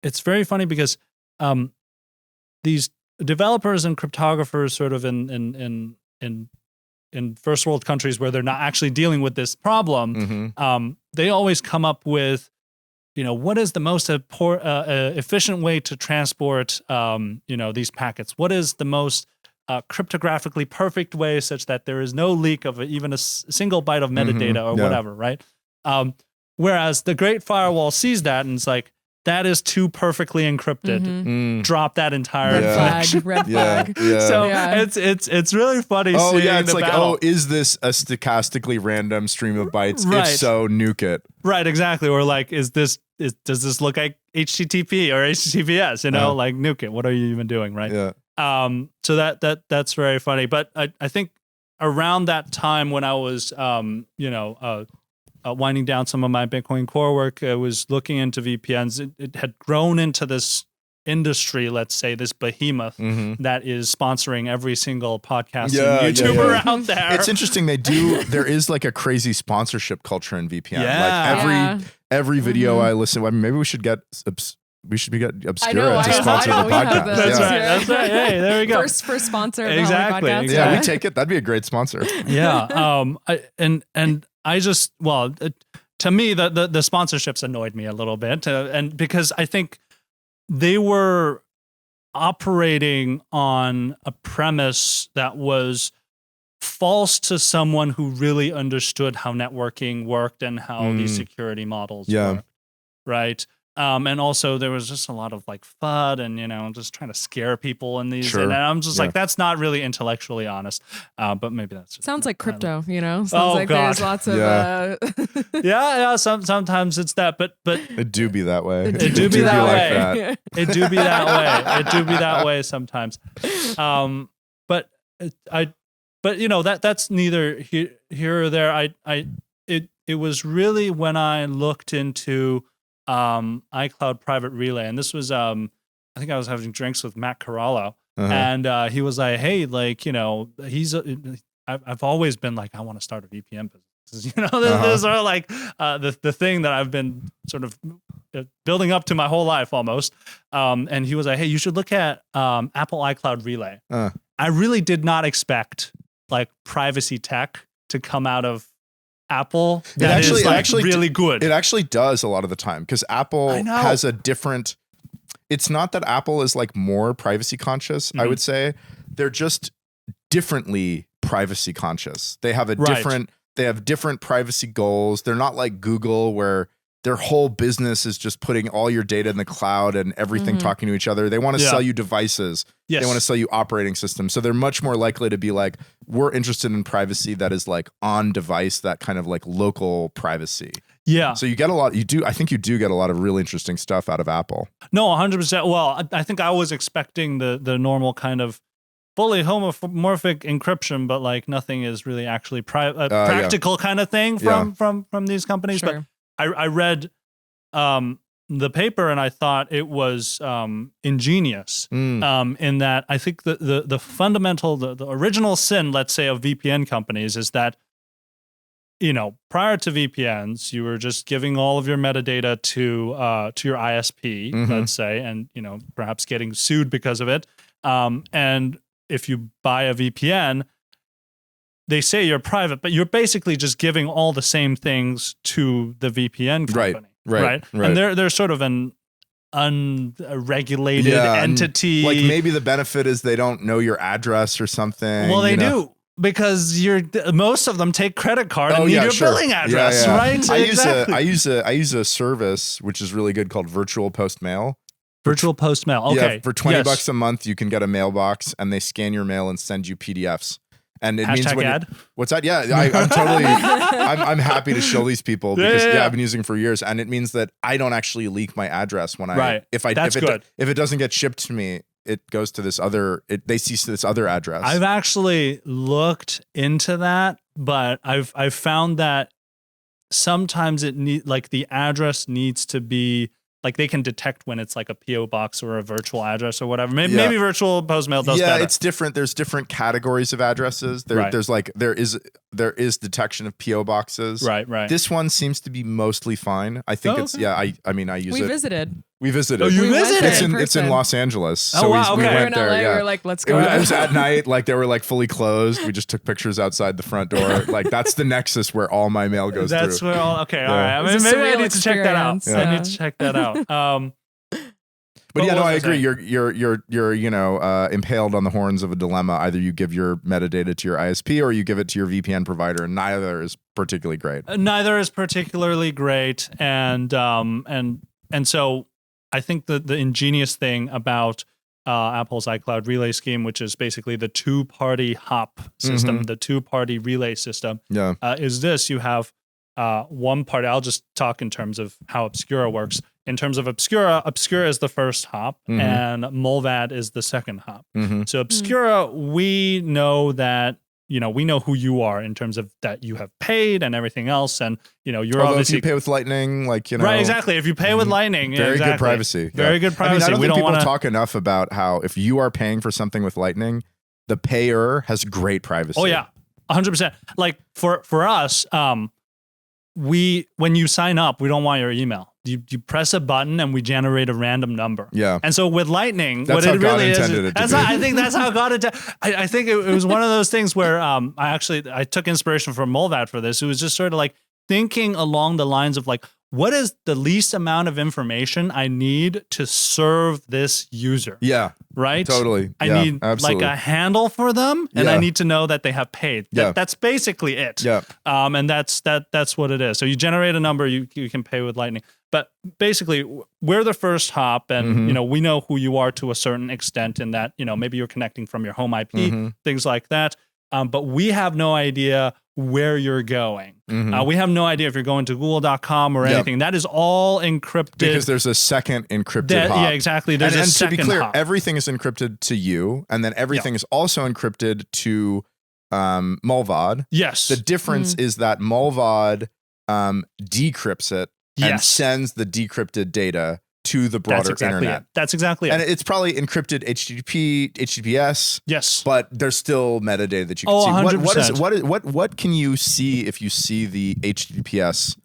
It's very funny because these developers and cryptographers sort of in first world countries where they're not actually dealing with this problem, they always come up with, what is the most efficient way to transport, these packets? What is the most cryptographically perfect way such that there is no leak of even a single byte of metadata or whatever, right? Whereas the Great Firewall sees that and it's like, that is too perfectly encrypted. Drop that entire red flag. Yeah. So it's really funny. Oh seeing yeah, it's the like, battle. Is this a stochastically random stream of bytes? Right. If so, nuke it. Right, exactly. Or like, does this look like HTTP or HTTPS? Like nuke it. What are you even doing, right? Yeah. So that's very funny. But I think around that time when I was winding down some of my Bitcoin Core work, I was looking into VPNs. It had grown into this industry, let's say, this behemoth that is sponsoring every single podcast and YouTuber out there. It's interesting. There is like a crazy sponsorship culture in VPN. Yeah. Like every video I listen to, maybe we should get Obscura to sponsor the podcast. That's right. Hey, there we go. First sponsor. Exactly. Of the podcast. Yeah, we take it. That'd be a great sponsor. Yeah. I just, to me, the sponsorships annoyed me a little bit, and because I think they were operating on a premise that was false to someone who really understood how networking worked and how these security models worked, right? And also there was just a lot of like FUD and, just trying to scare people in these. Sure. And I'm just like, that's not really intellectually honest. But maybe that's just sounds like crypto, Sounds God. There's lots of yeah. Sometimes it's that, but it do be that way. It do be that way. It do be that way. It do be that way sometimes. But that's neither here or there. It was really when I looked into iCloud Private Relay, and this was I think I was having drinks with Matt Corallo, and he was like, hey, like, I've always been like, I want to start a VPN business. Those are like the thing that I've been sort of building up to my whole life almost. And he was like, hey, you should look at Apple iCloud Relay. I really did not expect like privacy tech to come out of Apple that is really good. It actually does a lot of the time because Apple has a different. It's not that Apple is like more privacy conscious. I would say they're just differently privacy conscious. They have They have different privacy goals. They're not like Google where their whole business is just putting all your data in the cloud and everything talking to each other. They want to sell you devices. Yes. They want to sell you operating systems. So they're much more likely to be like, we're interested in privacy that is like on device, that kind of like local privacy. Yeah. So you get a lot, I think you do get a lot of really interesting stuff out of Apple. No, 100%. Well, I think I was expecting the normal kind of fully homomorphic encryption, but like nothing is really actually practical kind of thing from these companies. Sure. But I read the paper and I thought it was ingenious in that I think the fundamental, the original sin, let's say, of VPN companies is that, prior to VPNs, you were just giving all of your metadata to your ISP, let's say, and, perhaps getting sued because of it. And if you buy a VPN, they say you're private, but you're basically just giving all the same things to the VPN company. Right. And they're sort of an unregulated entity. Like maybe the benefit is they don't know your address or something. Well, they do. Because most of them take credit card and need your billing address, right? I use a service which is really good called Virtual Post Mail. Virtual post mail. Okay. Yeah, for $20 a month, you can get a mailbox, and they scan your mail and send you PDFs. And it means when ad? What's that? Yeah, I'm totally. I'm happy to show these people because I've been using it for years, and it means that I don't actually leak my address when if it doesn't get shipped to me, it goes to this other. They see this other address. I've actually looked into that, but I've found that sometimes the address needs to be. Like they can detect when it's like a PO box or a virtual address or whatever. Maybe virtual post mail does better. Yeah, it's different. There's different categories of addresses. There is detection of PO boxes. Right. This one seems to be mostly fine. I think it's I use it. We visited. Oh, you visited? It's in Los Angeles. So we went there. LA, yeah. We were like, let's go. It was at night. Like they were like fully closed. We just took pictures outside the front door. Like that's the nexus where all my mail goes through. That's where all. Okay, all right. I mean, maybe I need to check that out. Yeah. I need to check that out. But yeah, no, I agree. You're impaled on the horns of a dilemma. Either you give your metadata to your ISP or you give it to your VPN provider, and neither is particularly great. And so I think the ingenious thing about Apple's iCloud relay scheme, which is basically the two-party hop system, the two-party relay system, is this. You have one party. I'll just talk in terms of how Obscura works. In terms of Obscura is the first hop, and Mulvad is the second hop. So Obscura, we know that, we know who you are in terms of that you have paid and everything else. And, you're obviously... if you pay with Lightning, Right, exactly. If you pay with Lightning, very good privacy. Very good privacy. I don't think people talk enough about how if you are paying for something with Lightning, the payer has great privacy. Oh, yeah. 100%. Like, for us, when you sign up, we don't want your email. You press a button and we generate a random number. Yeah. And so with Lightning, that's what how it God really intended is, it to be. I think that's how God intended. I think it was one of those things where I took inspiration from Mulvad for this. It was just sort of like thinking along the lines of like, what is the least amount of information I need to serve this user? Yeah. Right? Totally. I need like a handle for them, and I need to know that they have paid. That's basically it. Yeah. And that's what it is. So you generate a number, you can pay with Lightning. But basically, we're the first hop, and we know who you are to a certain extent in that, maybe you're connecting from your home IP, things like that. But we have no idea where you're going. We have no idea if you're going to google.com or anything. That is all encrypted. Because there's a second encrypted hop. Yeah, exactly. There's a second to be clear, hop. Everything is encrypted to you, and then everything is also encrypted to Mulvad. Yes. The difference is that Mulvad decrypts it and sends the decrypted data to the broader internet. That's exactly it. And it's probably encrypted HTTPS. Yes. But there's still metadata that you can see. 100%. What can you see if you see the HTTPS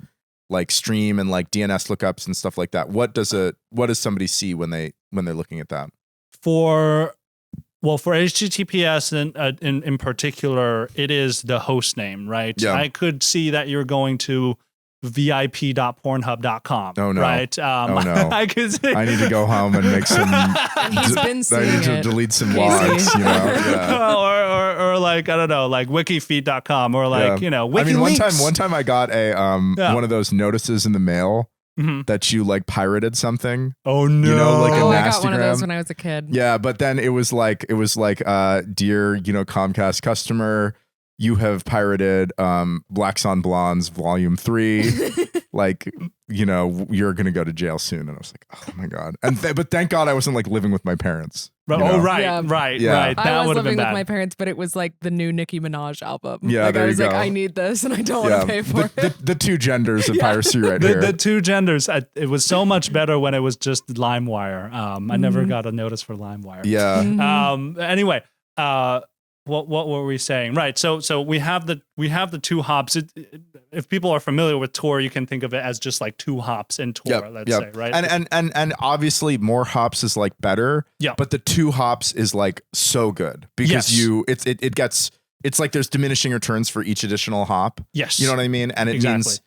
like stream and like DNS lookups and stuff like that? What does somebody see when they're looking at that? For HTTPS in particular, it is the host name, right? Yeah. I could see that you're going to vip.pornhub.com. Oh no! Right? Oh no! I could see. I need to go home and make some. He's been seeing I need to delete some logs. Or like I don't know, like wikifeed.com or like WikiLeaks. I mean, one time I got a one of those notices in the mail. That you like pirated something. Oh no! Like a I got one of those when I was a kid. Yeah, but then it was like dear, Comcast customer, you have pirated Blacks on Blondes Volume 3. Like, you're gonna go to jail soon. And I was like, oh my god. And but thank God I wasn't like living with my parents. Right. Right. That I was would have living been with bad. my parents, but it was like the new Nicki Minaj album. Yeah, like there I was you like, go. I need this, and I don't want to pay for it. The two genders of piracy right here. The two genders. It was so much better when it was just LimeWire. I never got a notice for LimeWire. Yeah. Anyway. What were we saying? Right. So we have the two hops. If people are familiar with Tor, you can think of it as just like two hops in Tor. Let's say, right? And obviously more hops is like better. Yeah. But the two hops is like so good because it's like there's diminishing returns for each additional hop. Yes. You know what I mean? And it means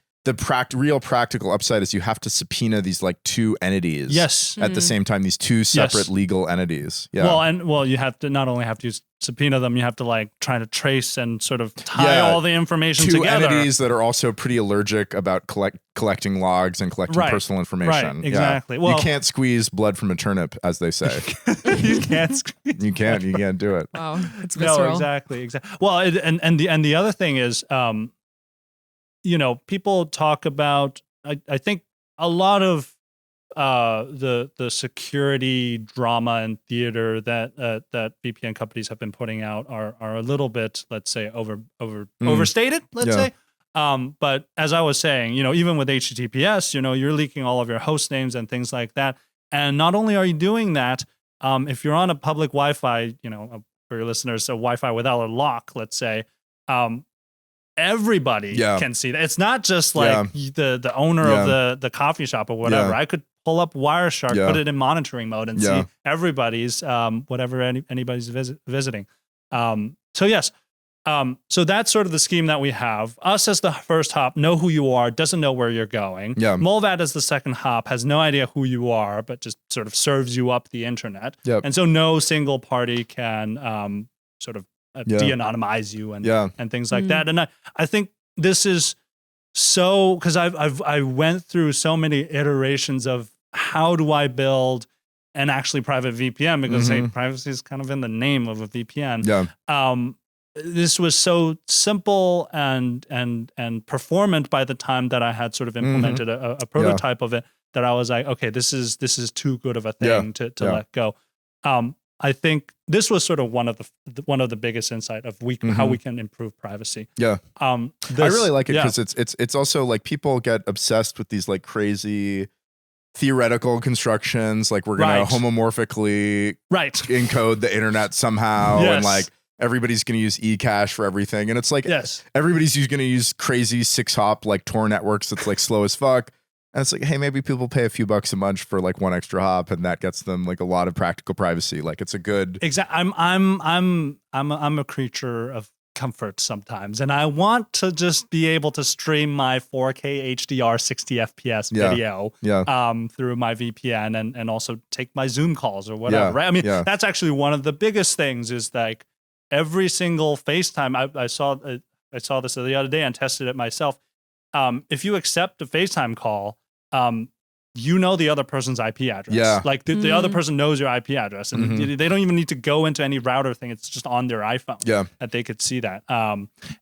real practical upside is you have to subpoena these like two entities. Yes. At the same time, these two separate legal entities. Yeah. Well, you have to not only have to subpoena them, you have to like try to trace and sort of tie all the information together. Two entities that are also pretty allergic about collecting logs and collecting personal information. Right, exactly. Yeah. Well, you can't squeeze blood from a turnip, as they say. You can't squeeze. You can't do it. Wow, it's visceral. No, exactly. Well, and the other thing is, people talk about. I think a lot of the security drama and theater that VPN companies have been putting out are a little bit, let's say, overstated. Let's say. But as I was saying, even with HTTPS, you're leaking all of your host names and things like that. And not only are you doing that, if you're on a public Wi-Fi, for your listeners, so Wi-Fi without a lock, let's say, everybody can see that. It's not just like the owner of the coffee shop or whatever. I could pull up Wireshark, put it in monitoring mode, and see everybody's whatever anybody's visiting. So yes. So that's sort of the scheme that we have. Us as the first hop, know who you are, doesn't know where you're going. Yeah. Molvat as the second hop has no idea who you are, but just sort of serves you up the internet. Yep. And so no single party can sort of de-anonymize you and things like that. And I think this is so, because I went through so many iterations of how do I build an actually private VPN, because privacy is kind of in the name of a VPN. Yeah. This was so simple and performant by the time that I had sort of implemented a prototype of it, that I was like, okay, this is too good of a thing to let go. I think this was sort of one of the biggest insight of how we can improve privacy. Yeah. I really like it because it's also like people get obsessed with these like crazy theoretical constructions, like we're gonna homomorphically encode the internet somehow, and like everybody's going to use eCache for everything. And it's like, everybody's going to use crazy 6-hop like Tor networks that's like slow as fuck. And it's like, hey, maybe people pay a few bucks a month for like one extra hop, and that gets them like a lot of practical privacy. Like it's a good. Exactly. I'm a creature of comfort sometimes, and I want to just be able to stream my 4K HDR 60 FPS video through my VPN and also take my Zoom calls or whatever. Right. I mean, that's actually one of the biggest things is like, every single FaceTime, I saw this the other day and tested it myself. If you accept a FaceTime call, the other person's IP address. Yeah. Like the other person knows your IP address, and they don't even need to go into any router thing. It's just on their iPhone that they could see that.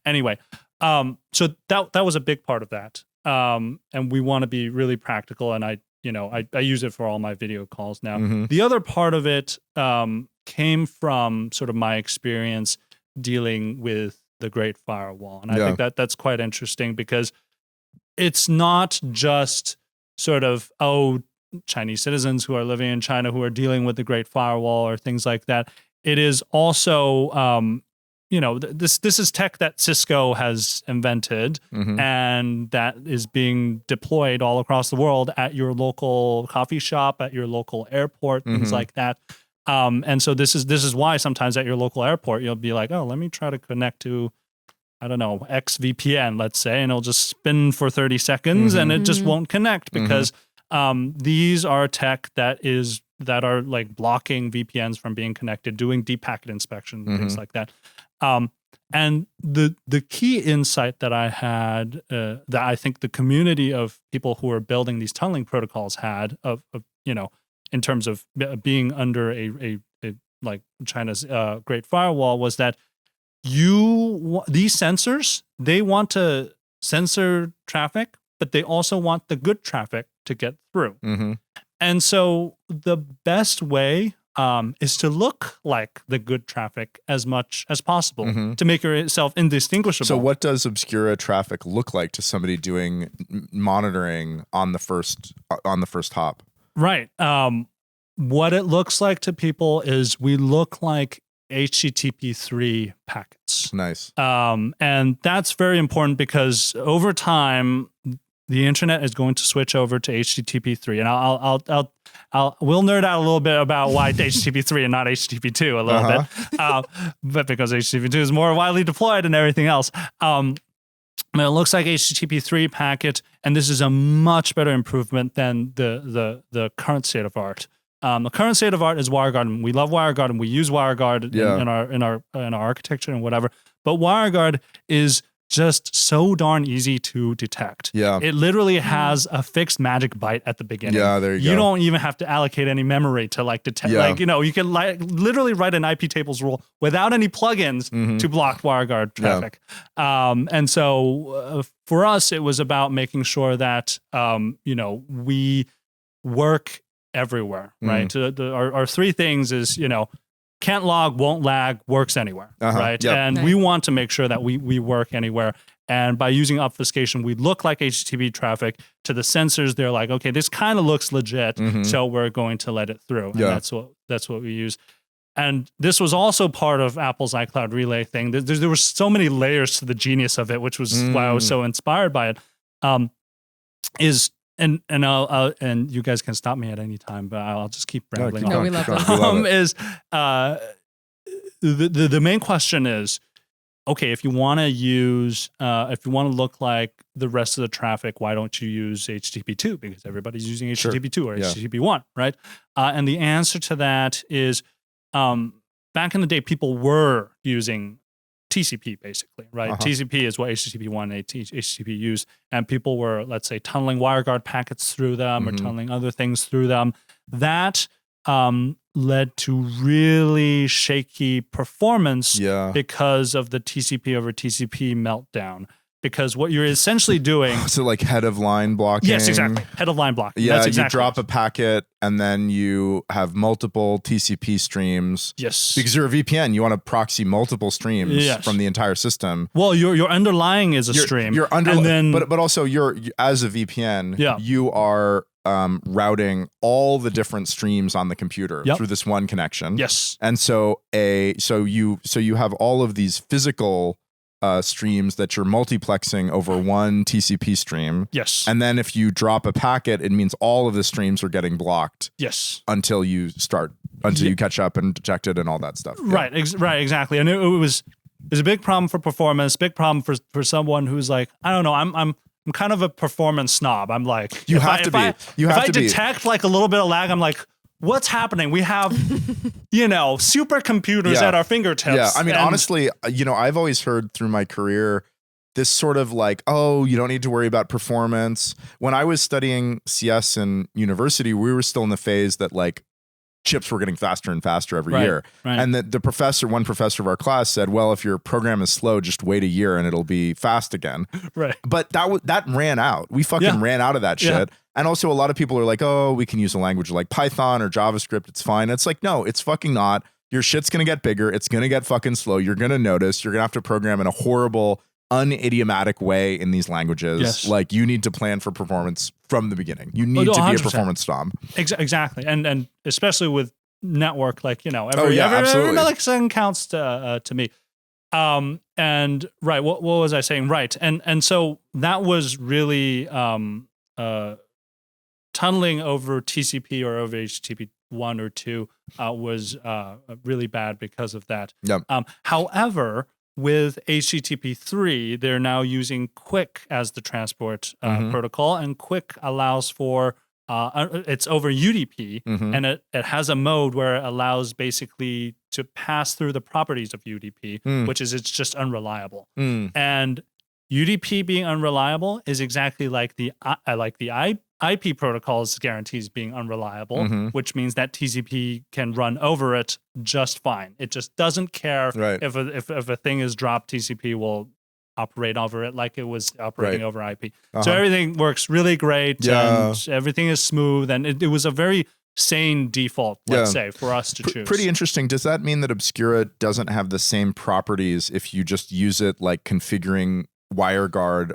Anyway, so that was a big part of that. And we want to be really practical, and I use it for all my video calls now. The other part of it came from sort of my experience dealing with the Great Firewall. And I think that's quite interesting, because it's not just sort of, Chinese citizens who are living in China who are dealing with the Great Firewall or things like that. It is also, this is tech that Cisco has invented, and that is being deployed all across the world at your local coffee shop, at your local airport, things like that. And so this is why sometimes at your local airport, you'll be like, let me try to connect to, I don't know, X VPN, let's say, and it'll just spin for 30 seconds and it just won't connect, because these are tech that are like blocking VPNs from being connected, doing deep packet inspection, things like that. And the key insight that I had, that I think the community of people who are building these tunneling protocols had of in terms of being under a like China's Great Firewall, was that these sensors, they want to censor traffic, but they also want the good traffic to get through. And so the best way is to look like the good traffic as much as possible to make yourself indistinguishable. So what does Obscura traffic look like to somebody doing monitoring on the first hop? Right. What it looks like to people is we look like HTTP3 packets. Nice. And that's very important, because over time the internet is going to switch over to HTTP3, and we'll nerd out a little bit about why HTTP3 and not HTTP2 a little bit, but because HTTP2 is more widely deployed and everything else. I mean, it looks like HTTP3 packet, and this is a much better improvement than the current state of art. The current state of art is WireGuard, and we love WireGuard, and we use WireGuard in our architecture and whatever. But WireGuard is just so darn easy to detect. Yeah. It literally has a fixed magic byte at the beginning. Yeah, there you go. You don't even have to allocate any memory to like detect. Yeah. Like, you can literally write an IP tables rule without any plugins to block WireGuard traffic. And so for us, it was about making sure that, we work everywhere, right? Our three things is, can't log, won't lag, works anywhere, right? Yep. And we want to make sure that we work anywhere. And by using obfuscation, we look like HTTP traffic. To the sensors, they're like, okay, this kind of looks legit, so we're going to let it through. And that's what we use. And this was also part of Apple's iCloud Relay thing. There were so many layers to the genius of it, which was why I was so inspired by it. And you guys can stop me at any time, but I'll just keep rambling on. No, we love that. The main question is, okay, if you want to look like the rest of the traffic, why don't you use HTTP2? Because everybody's using HTTP2 or HTTP1, right? And the answer to that is, back in the day, people were using TCP, basically, right? TCP is what HTTP1 and HTTP used, and people were, let's say, tunneling WireGuard packets through them or tunneling other things through them. That led to really shaky performance because of the TCP over TCP meltdown. Because what you're essentially doing... So like head of line blocking? Yes, exactly. Head of line blocking. Yeah, that's exactly you drop a packet and then you have multiple TCP streams. Yes. Because you're a VPN, you want to proxy multiple streams from the entire system. Well, your underlying is a stream. But also you're as a VPN, you are routing all the different streams on the computer through this one connection. Yes. And so you have all of these physical streams that you're multiplexing over one TCP stream. Yes. And then if you drop a packet, it means all of the streams are getting blocked. Yes. Until you catch up and detect it and all that stuff. Right. Right. Exactly. And it was a big problem for performance. Big problem for someone who's like, I don't know, I'm kind of a performance snob. I'm like, if I detect like a little bit of lag, I'm like, what's happening? We have, supercomputers at our fingertips. Yeah, I mean, honestly, I've always heard through my career this sort of like, oh, you don't need to worry about performance. When I was studying CS in university, we were still in the phase that like chips were getting faster and faster every year. Right. And one professor of our class said, well, if your program is slow, just wait a year and it'll be fast again. Right. But that ran out. We fucking ran out of that shit. And also a lot of people are like, oh, we can use a language like Python or JavaScript. It's fine. It's like, no, it's fucking not. Your shit's going to get bigger. It's going to get fucking slow. You're going to notice. You're going to have to program in a horrible, unidiomatic way in these languages. Yes. Like you need to plan for performance from the beginning. You need to be a performance snob. Exactly. And especially with network, like, every millisecond counts to me. And right. What was I saying? Right. And so that was really, tunneling over TCP or over HTTP 1 or 2 was really bad because of that. Yep. However, with HTTP 3, they're now using QUIC as the transport protocol, and QUIC allows for it's over UDP, and it has a mode where it allows basically to pass through the properties of UDP, which is it's just unreliable. And UDP being unreliable is exactly like the IP protocols guarantees being unreliable, which means that TCP can run over it just fine. It just doesn't care if a thing is dropped. TCP will operate over it like it was operating over IP. So everything works really great, and everything is smooth, and it was a very sane default, let's say, for us to choose. Pretty interesting. Does that mean that Obscura doesn't have the same properties if you just use it like configuring WireGuard,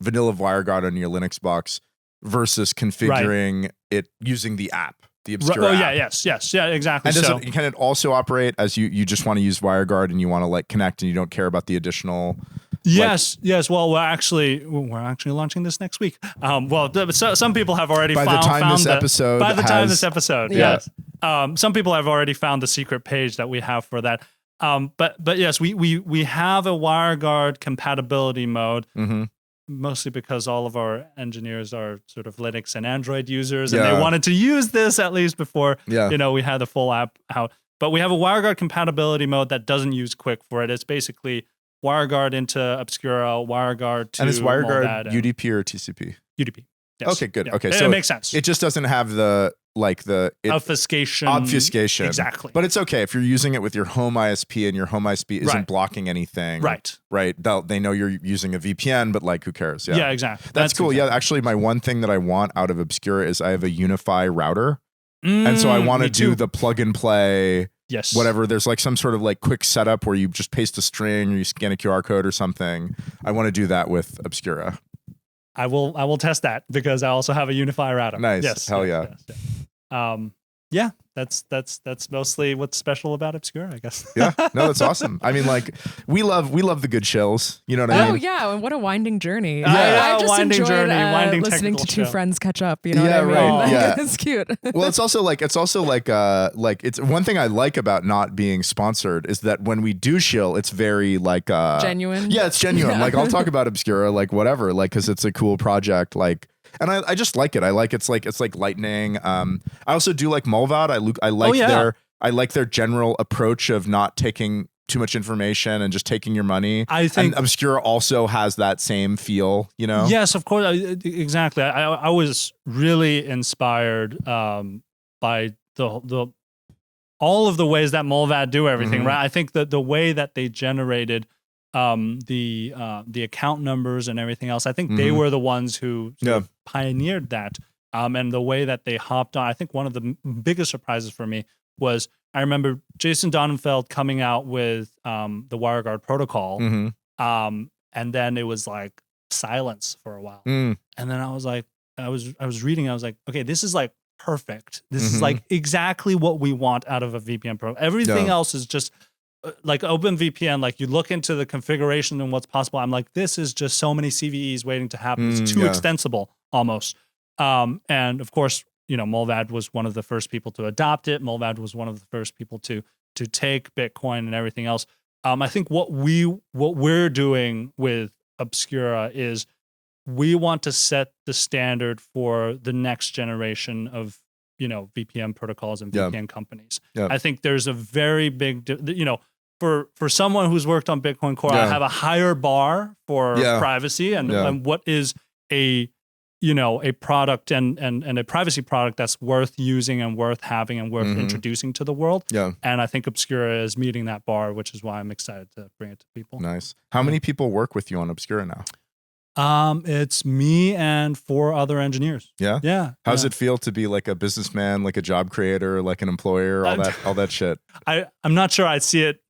vanilla WireGuard on your Linux box versus configuring it using the app, the Obscura app? Yeah, exactly. And can it also operate as you just want to use WireGuard and you want to like connect and you don't care about the additional? Yes. Well, we're actually launching this next week. Some people have already found this episode. Yes. Some people have already found the secret page that we have for that. But yes, we have a WireGuard compatibility mode. mostly because all of our engineers are sort of Linux and Android users, and they wanted to use this at least before we had the full app out. But we have a WireGuard compatibility mode that doesn't use Quick for it. It's basically WireGuard into Obscura, WireGuard to and is WireGuard Molvad UDP or TCP? UDP. Yes. Okay, good. Yeah. Okay, so it makes sense. It just doesn't have the obfuscation. Exactly. But it's okay if you're using it with your home ISP and your home ISP isn't blocking anything. Right. They know you're using a VPN, but like, who cares? Yeah, exactly. That's cool. Exactly. Yeah, actually, my one thing that I want out of Obscura is I have a Unify router, and so I want to do the plug and play. Yes. Whatever. There's like some sort of like quick setup where you just paste a string or you scan a QR code or something. I want to do that with Obscura. I will test that because I also have a Unify router. Nice. Yes. Hell yeah. Yes. That's mostly what's special about Obscura, I guess. Yeah. No, that's awesome. I mean, like, we love the good chills. You know what I mean? Oh yeah, and what a winding journey. Yeah, I just winding enjoyed journey, listening to two show. friends catch up. You know what I mean? Right. Yeah. It's cute. Well, it's also like it's one thing I like about not being sponsored is that when we do shill, it's very like genuine. Yeah, it's genuine. Like, I'll talk about Obscura, like whatever, like, because it's a cool project, like. And I just like it. I like it's like lightning. I also do like Molvad. I like their general approach of not taking too much information and just taking your money. I think and Obscura also has that same feel, you know? Yes, of course. Exactly. I was really inspired by the all of the ways that Molvad do everything, right? I think that the way that they generated the account numbers and everything else, I think they were the ones who sort of pioneered that. And the way that they hopped on, I think one of the biggest surprises for me was I remember Jason Donenfeld coming out with the WireGuard protocol, and then it was like silence for a while, and then I was like, I was reading, I was like, okay, this is like perfect. This is like exactly what we want out of a VPN pro. Everything else is just like OpenVPN. Like, you look into the configuration and what's possible. I'm like, this is just so many CVEs waiting to happen. It's too extensible almost. And of course, you know, Molvad was one of the first people to adopt it. Molvad was one of the first people to take Bitcoin and everything else. I think what we're doing with Obscura is we want to set the standard for the next generation of, you know, VPN protocols and VPN companies. I think there's a very big, you know, for someone who's worked on Bitcoin Core, I have a higher bar for privacy and what is a product and a privacy product that's worth using and worth having and worth introducing to the world. And I think Obscura is meeting that bar, which is why I'm excited to bring it to people. Nice. How many people work with you on Obscura now? It's me and 4 other engineers. Yeah. Yeah. How's it feel to be like a businessman, like a job creator, like an employer, all that shit? I'm not sure I'd see it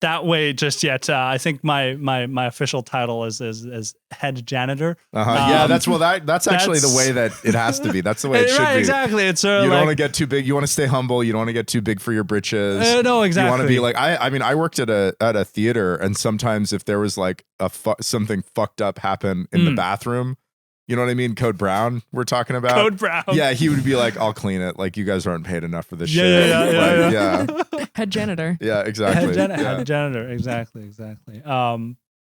that way just yet. I think my official title is head janitor. Yeah, that's actually the way that it has to be. That's the way it should be. Exactly. It's you don't want to get too big. You want to stay humble. You don't want to get too big for your britches. No, exactly. You want to be like I worked at a theater, and sometimes if there was like something fucked up happen in the bathroom, you know what I mean? Code Brown, we're talking about. Code Brown. Yeah, he would be like, "I'll clean it. Like, you guys aren't paid enough for this shit." Yeah. Head janitor. Yeah, exactly. Head janitor. Exactly.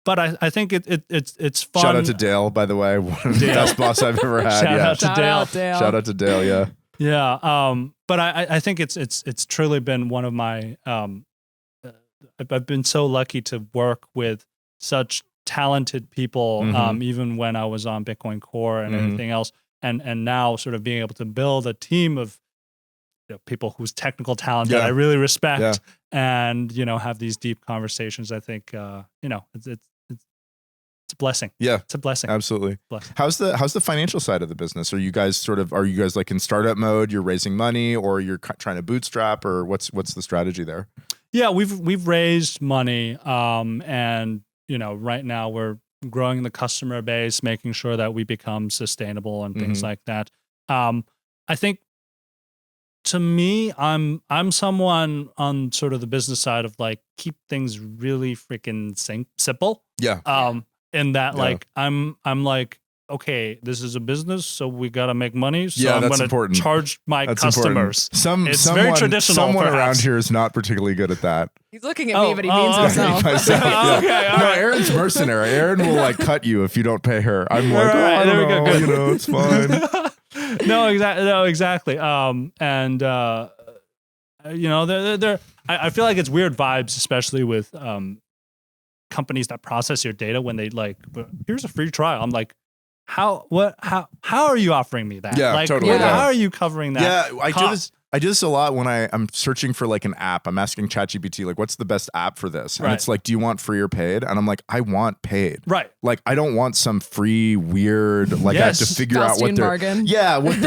But I think it's fun. Shout out to Dale, by the way, one of the best boss I've ever had. Shout out to Dale. Shout out to Dale. Yeah. Yeah. But I think it's truly been one of my. I've been so lucky to work with such talented people, even when I was on Bitcoin Core and everything else, and now sort of being able to build a team of people whose technical talent that I really respect, and have these deep conversations. I think it's a blessing. Yeah, it's a blessing. Absolutely. Blessing. How's the financial side of the business? Are you guys like in startup mode? You're raising money, or you're trying to bootstrap, or what's the strategy there? Yeah, we've raised money, and right now we're growing the customer base, making sure that we become sustainable and things like that. I think, to me, I'm someone on sort of the business side of like keep things really freaking simple. Yeah. In that, like I'm like, okay, this is a business, so we got to make money. So I'm going to charge my that's customers. It's very traditional. Someone around here is not particularly good at that. He's looking at me, but he means himself. Okay, no, Aaron's mercenary. Aaron will like cut you if you don't pay her. I'm like, I don't know, you know, it's fine. No, exactly. You know, I feel like it's weird vibes, especially with companies that process your data when they like, here's a free trial. I'm like, how are you offering me that? Yeah, like, totally. How are you covering that? Yeah, I do this a lot when I'm searching for like an app. I'm asking ChatGPT, like, what's the best app for this? And it's like, do you want free or paid? And I'm like, I want paid. Right. Like, I don't want some free, weird, like I have to figure out what they're... bargain. Yeah, what's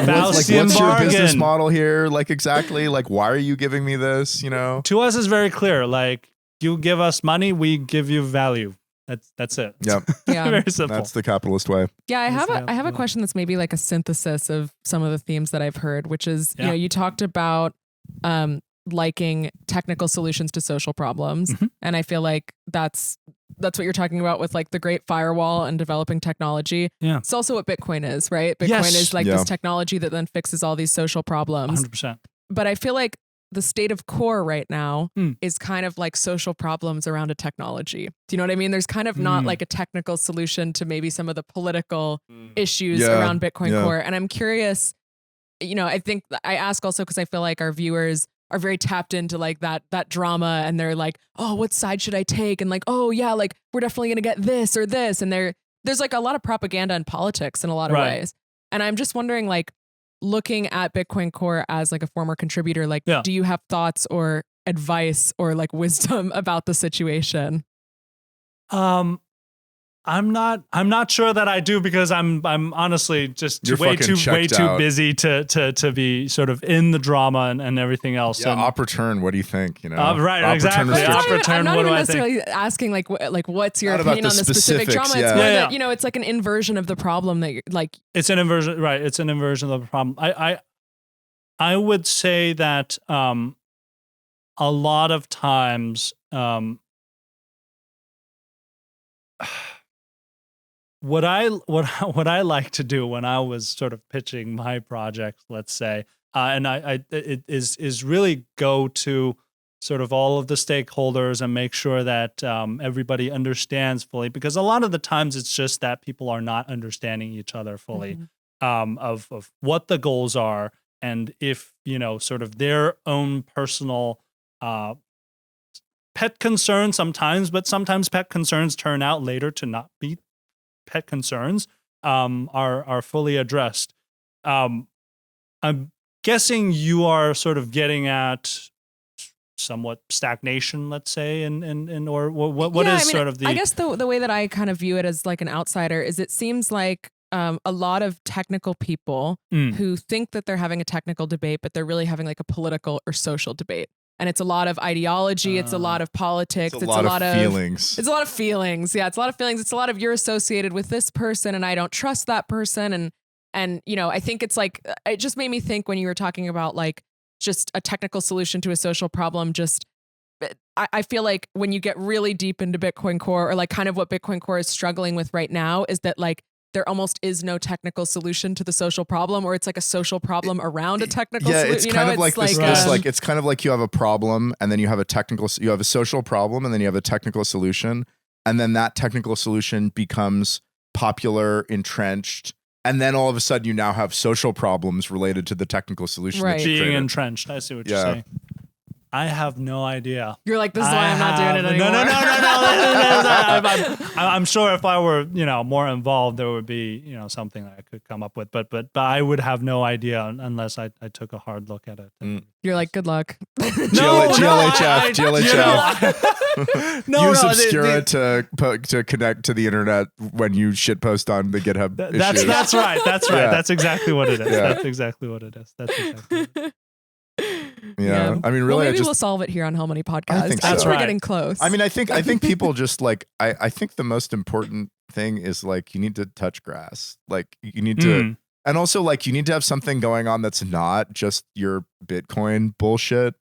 your business model here? Like, exactly, like, why are you giving me this, you know? To us, it's very clear. Like, you give us money, we give you value. That's it. Yep. Yeah. Very simple. That's the capitalist way. Yeah, I have a question that's maybe like a synthesis of some of the themes that I've heard, which is, you know, you talked about liking technical solutions to social problems. Mm-hmm. And I feel like that's what you're talking about with like the Great Firewall and developing technology. Yeah. It's also what Bitcoin is, right? Bitcoin is like this technology that then fixes all these social problems. 100%. But I feel like the state of core right now is kind of like social problems around a technology. Do you know what I mean? There's kind of not like a technical solution to maybe some of the political issues around Bitcoin Core. And I'm curious, you know, I think I ask also because I feel like our viewers are very tapped into like that drama, and they're like, oh, what side should I take? And like, oh yeah, like we're definitely going to get this or this. And there's like a lot of propaganda in politics in a lot of ways. And I'm just wondering, like, looking at Bitcoin Core as like a former contributor, like, do you have thoughts or advice or like wisdom about the situation? I'm not sure that I do, because I'm honestly just way too busy to be sort of in the drama and everything else. Yeah, op return. What do you think? You know, right, exactly. Op return. I'm not what even do I necessarily think? asking like what's your opinion on the specific drama. It's more that, you know, it's like an inversion of the problem that you're like. It's an inversion, right? It's an inversion of the problem. I would say that a lot of times. What I like to do when I was sort of pitching my project, let's say, and it is really go to sort of all of the stakeholders and make sure that everybody understands fully, because a lot of the times it's just that people are not understanding each other fully, of what the goals are, and if, you know, sort of their own personal pet concerns sometimes, but sometimes pet concerns turn out later to not be pet concerns, are fully addressed. I'm guessing you are sort of getting at somewhat stagnation, let's say, or what is sort of the... I guess the way that I kind of view it as like an outsider is it seems like a lot of technical people who think that they're having a technical debate, but they're really having like a political or social debate. And it's a lot of ideology. It's a lot of politics. It's a lot of feelings. It's a lot of feelings. Yeah, it's a lot of feelings. It's a lot of you're associated with this person and I don't trust that person. And you know, I think it's like, it just made me think when you were talking about like just a technical solution to a social problem, just I feel like when you get really deep into Bitcoin Core, or like kind of what Bitcoin Core is struggling with right now, is that like there almost is no technical solution to the social problem, or it's like a social problem around a technical solution. Yeah, it's kind of like this, it's kind of like you have a problem and then you have you have a social problem and then you have a technical solution, and then that technical solution becomes popular, entrenched, and then all of a sudden you now have social problems related to the technical solution. Right. Being entrenched. I see what you're saying. I have no idea. You're like, this is why I'm not doing it anymore. No. I'm sure if I were, you know, more involved, there would be, you know, something that I could come up with. But I would have no idea unless I took a hard look at it. You're like, good luck. GLHF. Use Obscura to connect to the internet when you shitpost on the GitHub issues. That's right. Yeah. That's exactly what it is. Yeah. That's exactly what it is. Yeah. I mean, really, maybe we'll solve it here on How Many Podcasts. I think so. That's right. We're getting close. I mean, I think people just like, I think the most important thing is like, you need to touch grass. Like you need to, and also like, you need to have something going on that's not just your Bitcoin bullshit.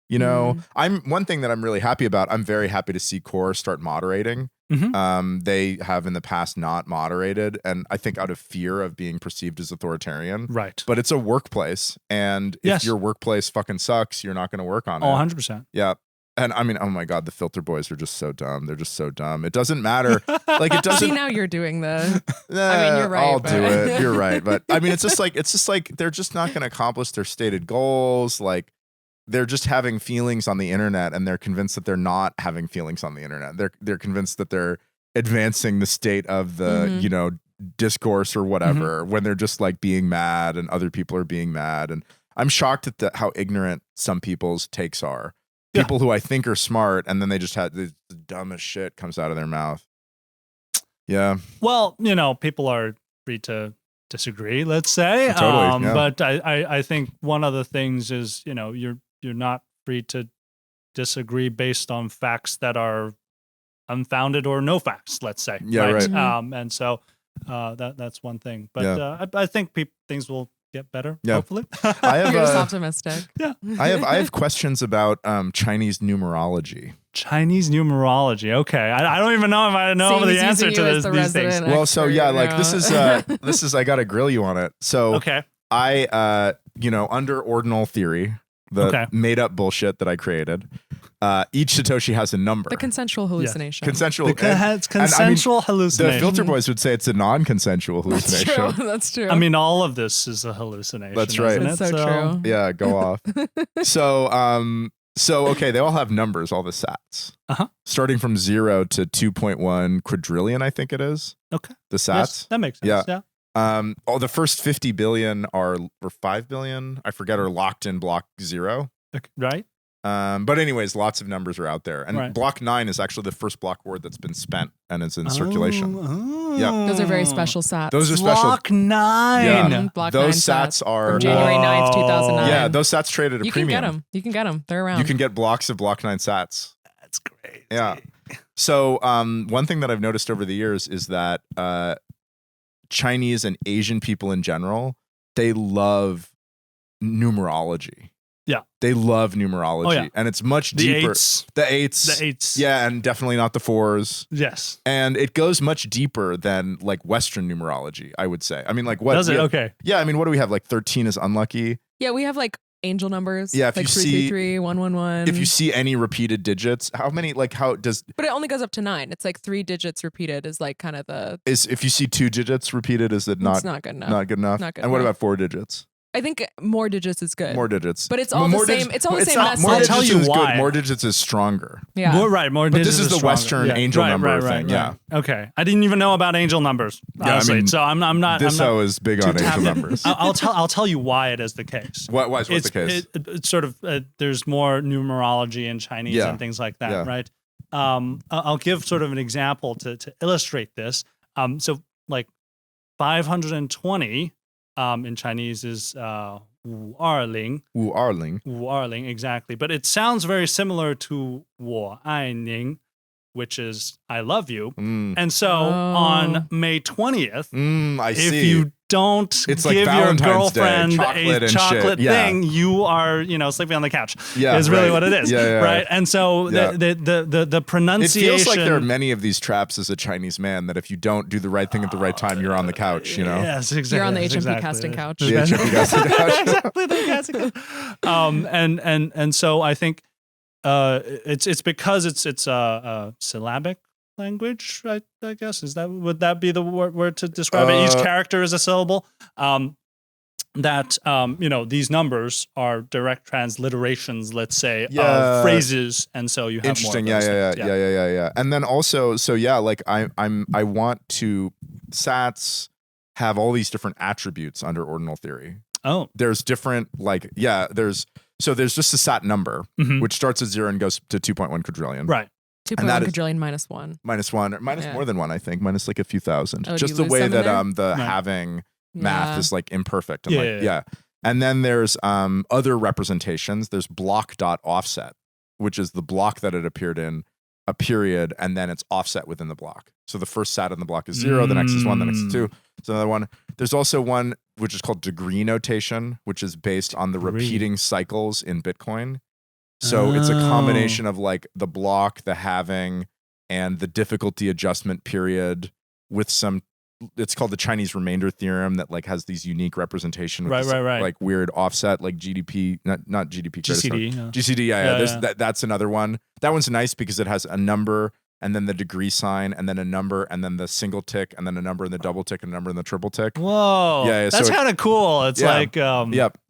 You know, one thing that I'm really happy about, I'm very happy to see Core start moderating. They have in the past not moderated, and I think out of fear of being perceived as authoritarian. Right. But it's a workplace, and if your workplace fucking sucks, you're not going to work on it. 100%. Yeah. And I mean, oh my God, the filter boys are just so dumb. They're just so dumb. It doesn't matter. Like it doesn't. See, now you're doing the. I mean, you're right. I'll do it. You're right. But I mean, it's just like they're just not going to accomplish their stated goals. Like they're just having feelings on the internet, and they're convinced that they're not having feelings on the internet. They're convinced that they're advancing the state of the discourse or whatever when they're just like being mad, and other people are being mad. And I'm shocked at how ignorant some people's takes are. People who I think are smart, and then they just had the dumbest shit comes out of their mouth. Yeah. Well, people are free to disagree, let's say. Totally. But I think one of the things is, you're not free to disagree based on facts that are unfounded or no facts, let's say. Yeah, right. And so that's one thing. But I think things will get better, hopefully. You're just optimistic. Yeah. I have questions about Chinese numerology. Chinese numerology. Okay, I don't even know if I know the answer to these things. Well, so this is I got to grill you on it. So okay, I under ordinal theory, the made up bullshit that I created. Each Satoshi has a number. The consensual hallucination. Consensual. It's consensual hallucination. The filter boys would say it's a non-consensual hallucination. That's true. I mean, all of this is a hallucination. That's right. That's so true. Yeah, go off. So okay, they all have numbers, all the sats. Starting from 0 to 2.1 quadrillion, I think it is. Okay. The sats. Yes, that makes sense. Yeah. The first 50 billion or 5 billion, I forget, are locked in block 0. Okay. Right. But anyways, lots of numbers are out there. And block 9 is actually the first block word that's been spent and it's in circulation. Yeah. Those are very special sats. Those are special. Block 9. Yeah. Block those 9 sats are from January 9th, 2009. Yeah, those sats trade at a premium. You can get them. They're around. You can get blocks of block 9 sats. That's great. Yeah. So one thing that I've noticed over the years is that Chinese and Asian people in general, they love numerology. Yeah. They love numerology. Oh, yeah. And it's much deeper. The eights. Yeah, and definitely not the 4s. Yes. And it goes much deeper than like Western numerology, I would say. I mean, like what? Does it? Okay. Yeah, I mean, what do we have? Like 13 is unlucky. Yeah, we have like angel numbers. Yeah, if like you 333, 111. If you see any repeated digits, how many, like how does... But it only goes up to 9. It's like 3 digits repeated is like kind of the... If you see 2 digits repeated, is it not... It's not good enough. Not good enough? Not good and what enough. about 4 digits? I think more digits is good. More digits. But it's all the same. It's all the same message. More digits I'll tell you is why. good. More digits is stronger. Yeah. More but digits this is the stronger. Western angel number thing. Yeah. Okay. I didn't even know about angel numbers, honestly. I mean, so I'm not. This show is big on angel numbers. I'll tell you why it is the case. Why is the case? It's sort of there's more numerology in Chinese and things like that, right? I'll give sort of an example to illustrate this. So like 520 in Chinese is Wu Erling. Wu Erling. Wu Erling, exactly. But it sounds very similar to 我爱您, which is I love you. And so on May 20th, I if see. you don't it's give like your Valentine's girlfriend Day, a chocolate shit. thing, you are, sleeping on the couch. Yeah, is really what it is. Right. And so the pronunciation. It feels like there are many of these traps as a Chinese man that if you don't do the right thing at the right time, you're on the couch, Yes, exactly. You're on the HMP casting couch. The HMP casting couch. Exactly, the casting couch. And so I think it's because it's a syllabic language, right? I guess would that be the word to describe it? Each character is a syllable. These numbers are direct transliterations, let's say, of phrases, and so you have interesting. More of those things. Yeah. And then also, like I want to sats have all these different attributes under ordinal theory. Oh, there's different there's just a sat number which starts at 0 and goes to 2.1 quadrillion. Right. 2.1 quadrillion minus 1. Minus 1, or minus more than 1, I think. Minus like a few thousand. Oh, just the way that the having math is like imperfect. And then there's other representations. There's block.offset, which is the block that it appeared in, a period, and then it's offset within the block. So the first sat in the block is 0, the next is 1, the next is 2. So another one. There's also one which is called degree notation, which is based on the repeating cycles in Bitcoin. So it's a combination of like the block, the halving, and the difficulty adjustment period with some. It's called the Chinese remainder theorem that like has these unique representation with this, like weird offset, like GDP, not GDP, GCD, GCD. That's another one. That one's nice because it has a number and then the degree sign and then a number and then the single tick and then a number and the double tick and a number and the triple tick. Whoa, that's kind of cool. It's like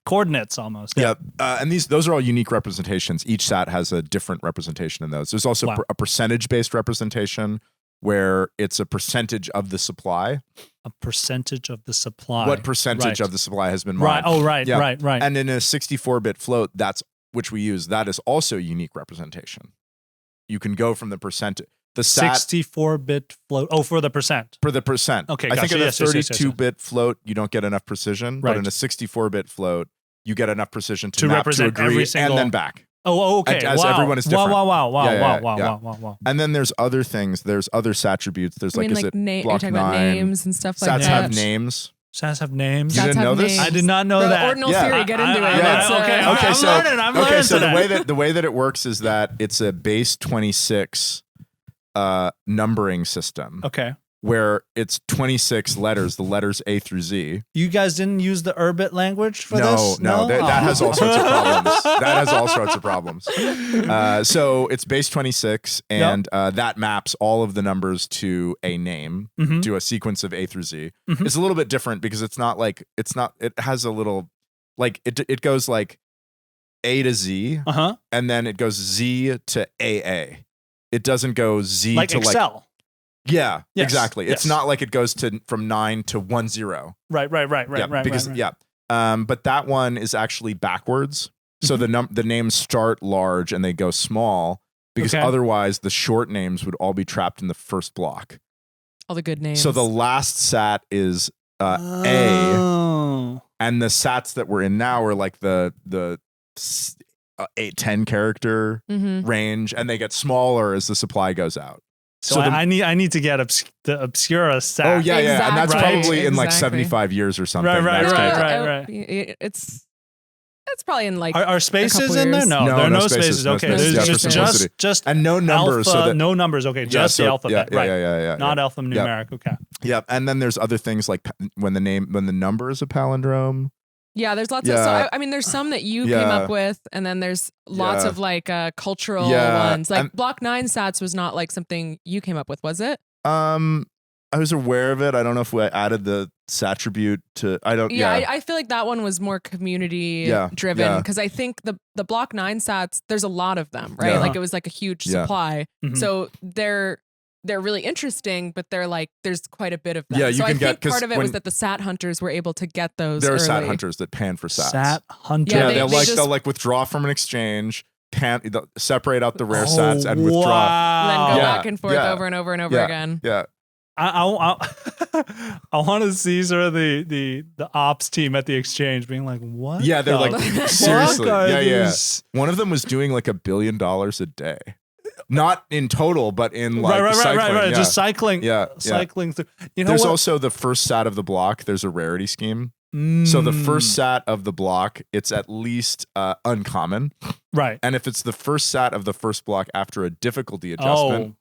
coordinates almost. Yep. And those are all unique representations. Each sat has a different representation in those. There's also a percentage-based representation, where it's a percentage of the supply. A percentage of the supply. What percentage of the supply has been mined? Right. Oh, right, right. And in a 64-bit float, which we use, that is also unique representation. You can go from the percent. The 64-bit float. Oh, for the percent. For the percent. Okay, I gotcha. think in a 32-bit float, you don't get enough precision. But in a 64-bit float, you get enough precision to map represent to agree every single... and then back. Oh, okay. As everyone is different. Wow. And then there's other things. There's other attributes. There's is it block 9? About names and stuff like Sats that. have names. Sats have names. You didn't know this? I did not know that. Ordinal theory, get into it. Okay, I'm learning so today. the way that it works is that it's a base 26 numbering system. Okay. Where it's 26 letters, the letters A through Z. You guys didn't use the Urbit language for this? No, that has all sorts of problems. That has all sorts of problems. So it's base 26, and that maps all of the numbers to a name, to a sequence of A through Z. It's a little bit different because it has a little, like, it goes like A to Z, and then it goes Z to AA. It doesn't go Z like to Excel. like... Yeah, exactly. It's not like it goes from 9 to 10. Right. But that one is actually backwards. So the names start large and they go small because otherwise the short names would all be trapped in the first block. All the good names. So the last sat is A, and the sats that we're in now are like the 8-10 character range, and they get smaller as the supply goes out. So I need to get the Obscura sat. Oh yeah, and that's probably in like 75 years or something. Right. It's probably in like. Are spaces in there? No, there are no spaces. Okay, there's just and no numbers. Alpha, no numbers. Okay, just the alphabet. Yeah. Not alphanumeric. Okay. Yep, and then there's other things like when the number is a palindrome. Yeah, there's lots of. So I mean, there's some that you came up with, and then there's lots of like cultural ones. Like Block 9 Sats was not like something you came up with, was it? I was aware of it. I don't know if we added the sattribute to. I don't. Yeah, I feel like that one was more community driven because I think the Block 9 Sats, there's a lot of them, right? Like it was like a huge supply, so they're really interesting, but they're like, there's quite a bit of them. Yeah, so I think part of it was that the sat hunters were able to get those. There are early. sat hunters that pan for sats. Sat hunters. Yeah, they'll withdraw from an exchange, they'll separate out the rare sats and withdraw. And then go back and forth over and over and over again. Yeah. I want to see sort of the ops team at the exchange being like, what? Yeah, they're like, seriously. Yeah. One of them was doing like $1 billion a day. Not in total, but in like cycling. Right. Just cycling. Cycling through. There's also the first sat of the block. There's a rarity scheme. So the first sat of the block, it's at least uncommon. Right. And if it's the first sat of the first block after a difficulty adjustment,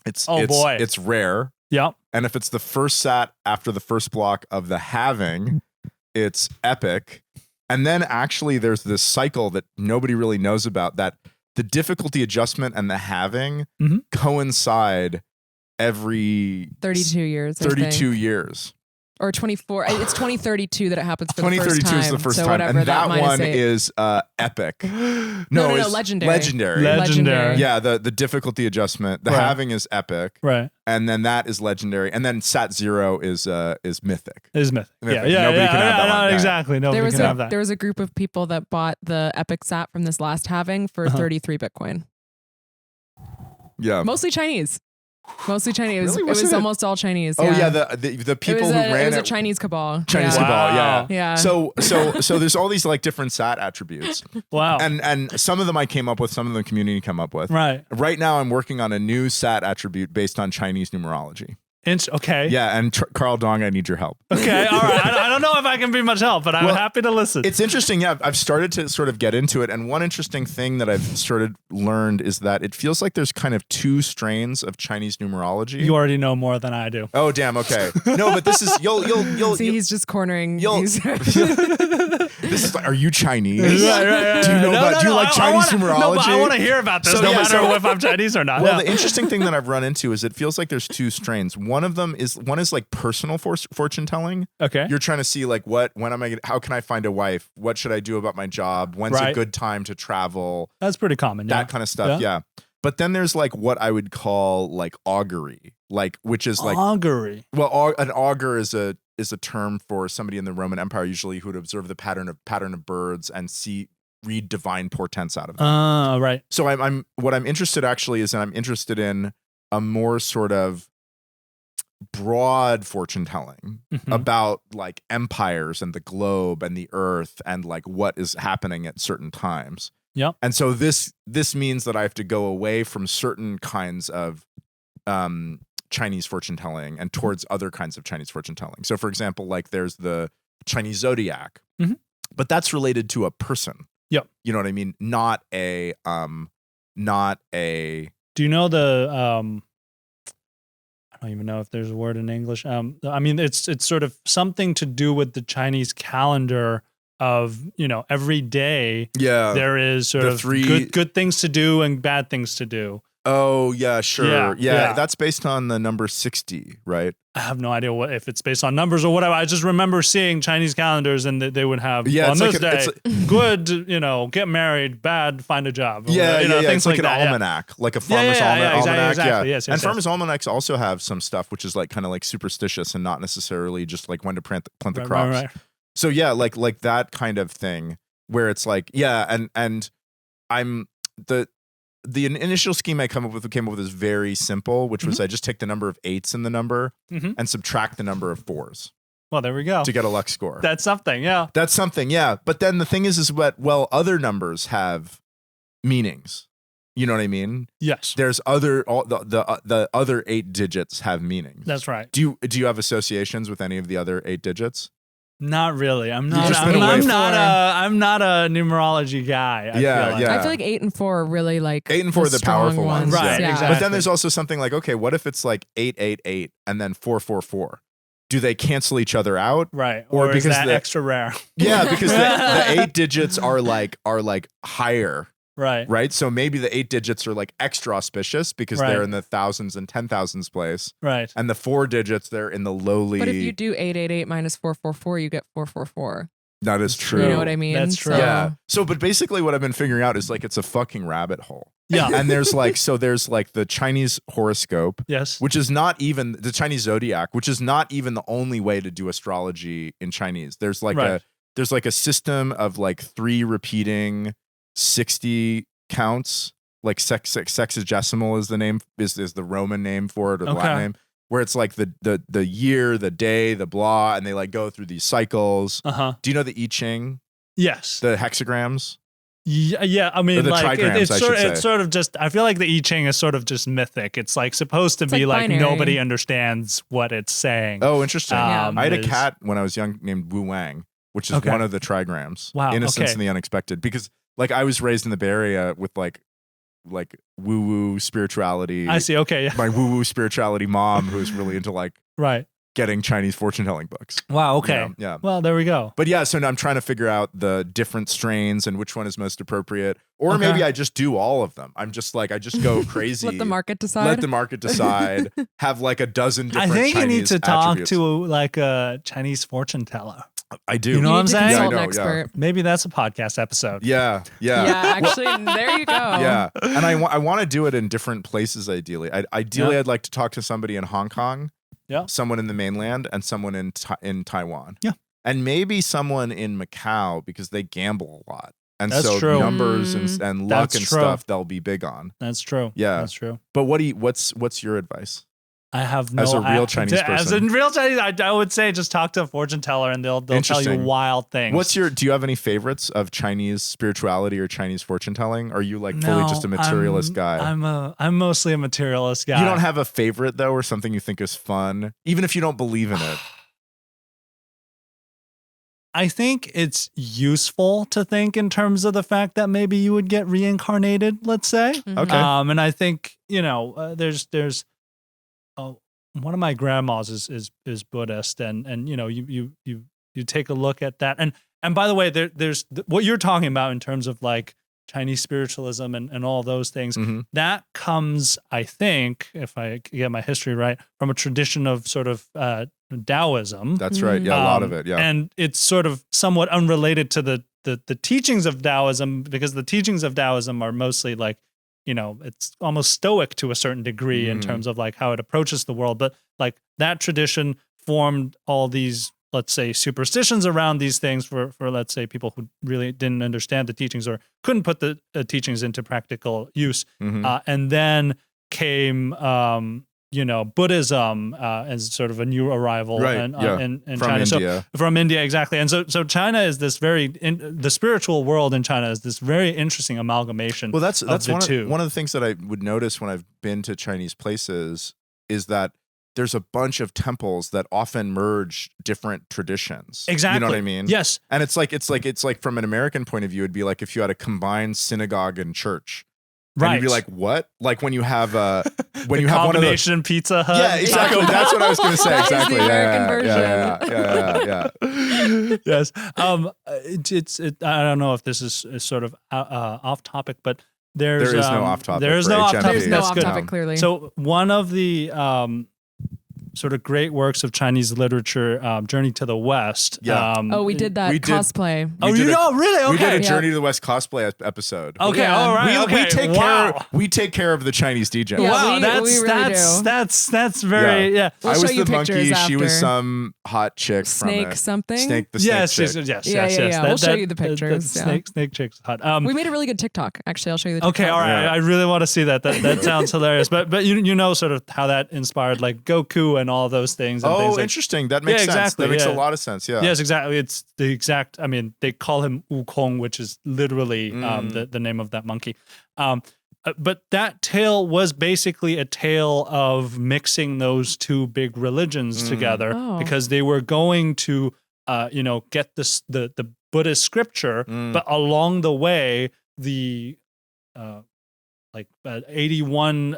it's rare. Yep. And if it's the first sat after the first block of the halving, it's epic. And then actually there's this cycle that nobody really knows about, that the difficulty adjustment and the halving coincide every 32 years. 32 years. Or 24. It's 2032 that it happens for the first 2032 time. is the first so time. Whatever, and that one eight. is epic. No, legendary. Legendary. Yeah, the difficulty adjustment. The halving is epic. Right. And then that is legendary. And then Sat 0 is mythic. Is mythic. Yeah. Nobody can have that one. Exactly. Nobody can have that. There was a group of people that bought the epic Sat from this last halving for 33 Bitcoin. Yeah. Mostly Chinese. Really? It was it? Almost all Chinese. Oh yeah, the people who ran it. It was a Chinese cabal. Cabal, yeah. So there's all these like different sat attributes. Wow. And some of them I came up with, some of them the community came up with. Right. Right now I'm working on a new sat attribute based on Chinese numerology. Okay. Yeah, and Carl Dong, I need your help. Okay, all right. I don't know if I can be much help, but I'm happy to listen. It's interesting. Yeah, I've started to sort of get into it, and one interesting thing that I've learned is that it feels like there's kind of two strains of Chinese numerology. You already know more than I do. Oh, damn. Okay. No, but this is you'll See, he's just cornering. This is. Are you Chinese? Right. Do you know do you like Chinese numerology? No, but I want to hear about this, no matter if I'm Chinese or not. Well, the interesting thing that I've run into is it feels like there's two strains. One is like personal fortune telling. Okay. You're trying to see like how can I find a wife? What should I do about my job? When's a good time to travel? That's pretty common. That kind of stuff. Yeah. But then there's like what I would call like augury, like which is like augury. Well, an augur is a term for somebody in the Roman Empire usually who would observe the pattern of birds and read divine portents out of them. Right. So what I'm interested actually is that I'm interested in a more sort of broad fortune telling about like empires and the globe and the earth and like what is happening at certain times. Yep. And so this means that I have to go away from certain kinds of Chinese fortune telling and towards other kinds of Chinese fortune telling. So for example, like there's the Chinese zodiac, but that's related to a person. Yep. You know what I mean? Not a Do you know the I don't even know if there's a word in English. I mean, it's sort of something to do with the Chinese calendar of, every day there is sort of good things to do and bad things to do. Oh, yeah, sure. Yeah. That's based on the number 60, right? I have no idea if it's based on numbers or whatever. I just remember seeing Chinese calendars and they would have on this day, good, get married, bad, find a job. Things like an almanac, like a farmer's almanac. Exactly. Yes, farmer's almanacs also have some stuff which is like kind of like superstitious and not necessarily just like when to plant the crops. Right. So yeah, like that kind of thing where it's like, and I'm the initial scheme I came up with is very simple, which was I just take the number of 8s in the number and subtract the number of 4s. Well, there we go. To get a luck score. That's something, yeah. But then the thing is other numbers have meanings. You know what I mean? Yes. There's the other 8 digits have meanings. That's right. Do you have associations with any of the other 8 digits? Not really. I'm not a numerology guy. I feel like 8 and 4 are really like 8 and 4 are the powerful ones. Right. Yeah. Exactly. But then there's also something like, okay, what if it's like 888 and then 444? Do they cancel each other out? Right. Or because is that extra rare? Yeah, because the 8 digits are like higher. Right. So maybe the 8 digits are like extra auspicious because they're in the thousands and 10,000s place. Right. And the 4 digits, they're in the lowly. But if you do 888 minus 444, you get 444. That is true. You know what I mean? That's true. Yeah. So, but basically what I've been figuring out is like it's a fucking rabbit hole. Yeah. And there's like the Chinese horoscope. Yes. Which is not even the Chinese zodiac, which is not even the only way to do astrology in Chinese. There's like a system of like 3 repeating 60 counts, like sexagesimal is the name, is the Roman name for it, or the Latin name, where it's like the year, the day, the blah, and they like go through these cycles. Do you know the I Ching? Yes. The hexagrams? Yeah. I mean, like trigrams, it's sort of just, I feel like the I Ching is sort of just mythic. It's like supposed to be like binary. Nobody understands what it's saying. Oh, interesting. Yeah. I had a cat when I was young named Wu Wang, which is one of the trigrams. Wow. Innocence and the unexpected. Because like I was raised in the Bay Area with like woo-woo spirituality. I see. Okay. Yeah. My woo-woo spirituality mom who's really into like getting Chinese fortune telling books. Wow. Okay. Yeah. Well, there we go. But yeah, so now I'm trying to figure out the different strains and which one is most appropriate. Or maybe I just do all of them. I'm just like, I just go crazy. Let the market decide. Have like a dozen different I think Chinese you need to talk attributes. to like a Chinese fortune teller. I do. You know what I'm saying? Yeah, I know, expert. Maybe that's a podcast episode. Yeah. Actually, there you go. Yeah, and I want to do it in different places. Ideally, I'd like to talk to somebody in Hong Kong, someone in the mainland, and someone in Taiwan. Yeah, and maybe someone in Macau because they gamble a lot, and that's so true. numbers and luck and stuff they'll be big on. That's true. Yeah, that's true. But what's your advice? I have no as a real Chinese person. As a real Chinese, I would say just talk to a fortune teller and they'll tell you wild things. Do you have any favorites of Chinese spirituality or Chinese fortune telling? Are you like fully just a materialist guy? I'm mostly a materialist guy. You don't have a favorite though, or something you think is fun, even if you don't believe in it? I think it's useful to think in terms of the fact that maybe you would get reincarnated, let's say. Okay. And I think, there's one of my grandmas is Buddhist, and you take a look at that, and by the way, there's what you're talking about in terms of like Chinese spiritualism and all those things. That comes, I think, if I get my history right, from a tradition of sort of Taoism. That's right. Yeah, a lot of it. Yeah, and it's sort of somewhat unrelated to the teachings of Taoism, because the teachings of Taoism are mostly like, it's almost stoic to a certain degree in terms of like how it approaches the world. But like that tradition formed all these, let's say, superstitions around these things for let's say, people who really didn't understand the teachings or couldn't put the teachings into practical use. And then came, Buddhism as sort of a new arrival in from China. India. So, from India, exactly. And so China is this the spiritual world in China is this very interesting amalgamation. Well, that's of the two. One of the things that I would notice when I've been to Chinese places is that there's a bunch of temples that often merge different traditions. Exactly. You know what I mean? Yes. And it's like from an American point of view, it'd be like if you had a combined synagogue and church. Right. And you'd be like, what? Like when you have one of combination Pizza Hut. Yeah, exactly. That's what I was going to say. That is Exactly. the American Yeah. Yes. I don't know if this is sort of off topic, but there is no off topic. There is no off topic. There's no That's off good. topic, clearly. So one of the sort of great works of Chinese literature, Journey to the West. Yeah. We did that cosplay. Really? Okay. We did a Journey to the West cosplay episode. Okay, Yeah. all right. We take care of the Chinese DJ. Yeah, Wow, we really do. that's very We'll I was show you the monkey. pictures She was after. some hot chick Snake from something? Snake. The snake chick. Yes. Yeah. We'll show you the pictures. Snake chick's hot. We made a really good TikTok. Actually, I'll show you the TikTok. Okay, all right. Yeah. I really want to see that. That sounds hilarious. But you know sort of how that inspired like Goku and all those things. And things like, interesting. That makes sense. Exactly, That makes a lot of sense. Yeah. Yes, exactly. It's the exact. I mean, they call him Wukong, which is literally the name of that monkey. But that tale was basically a tale of mixing those two big religions together because they were going to, get the Buddhist scripture, but along the way, the 81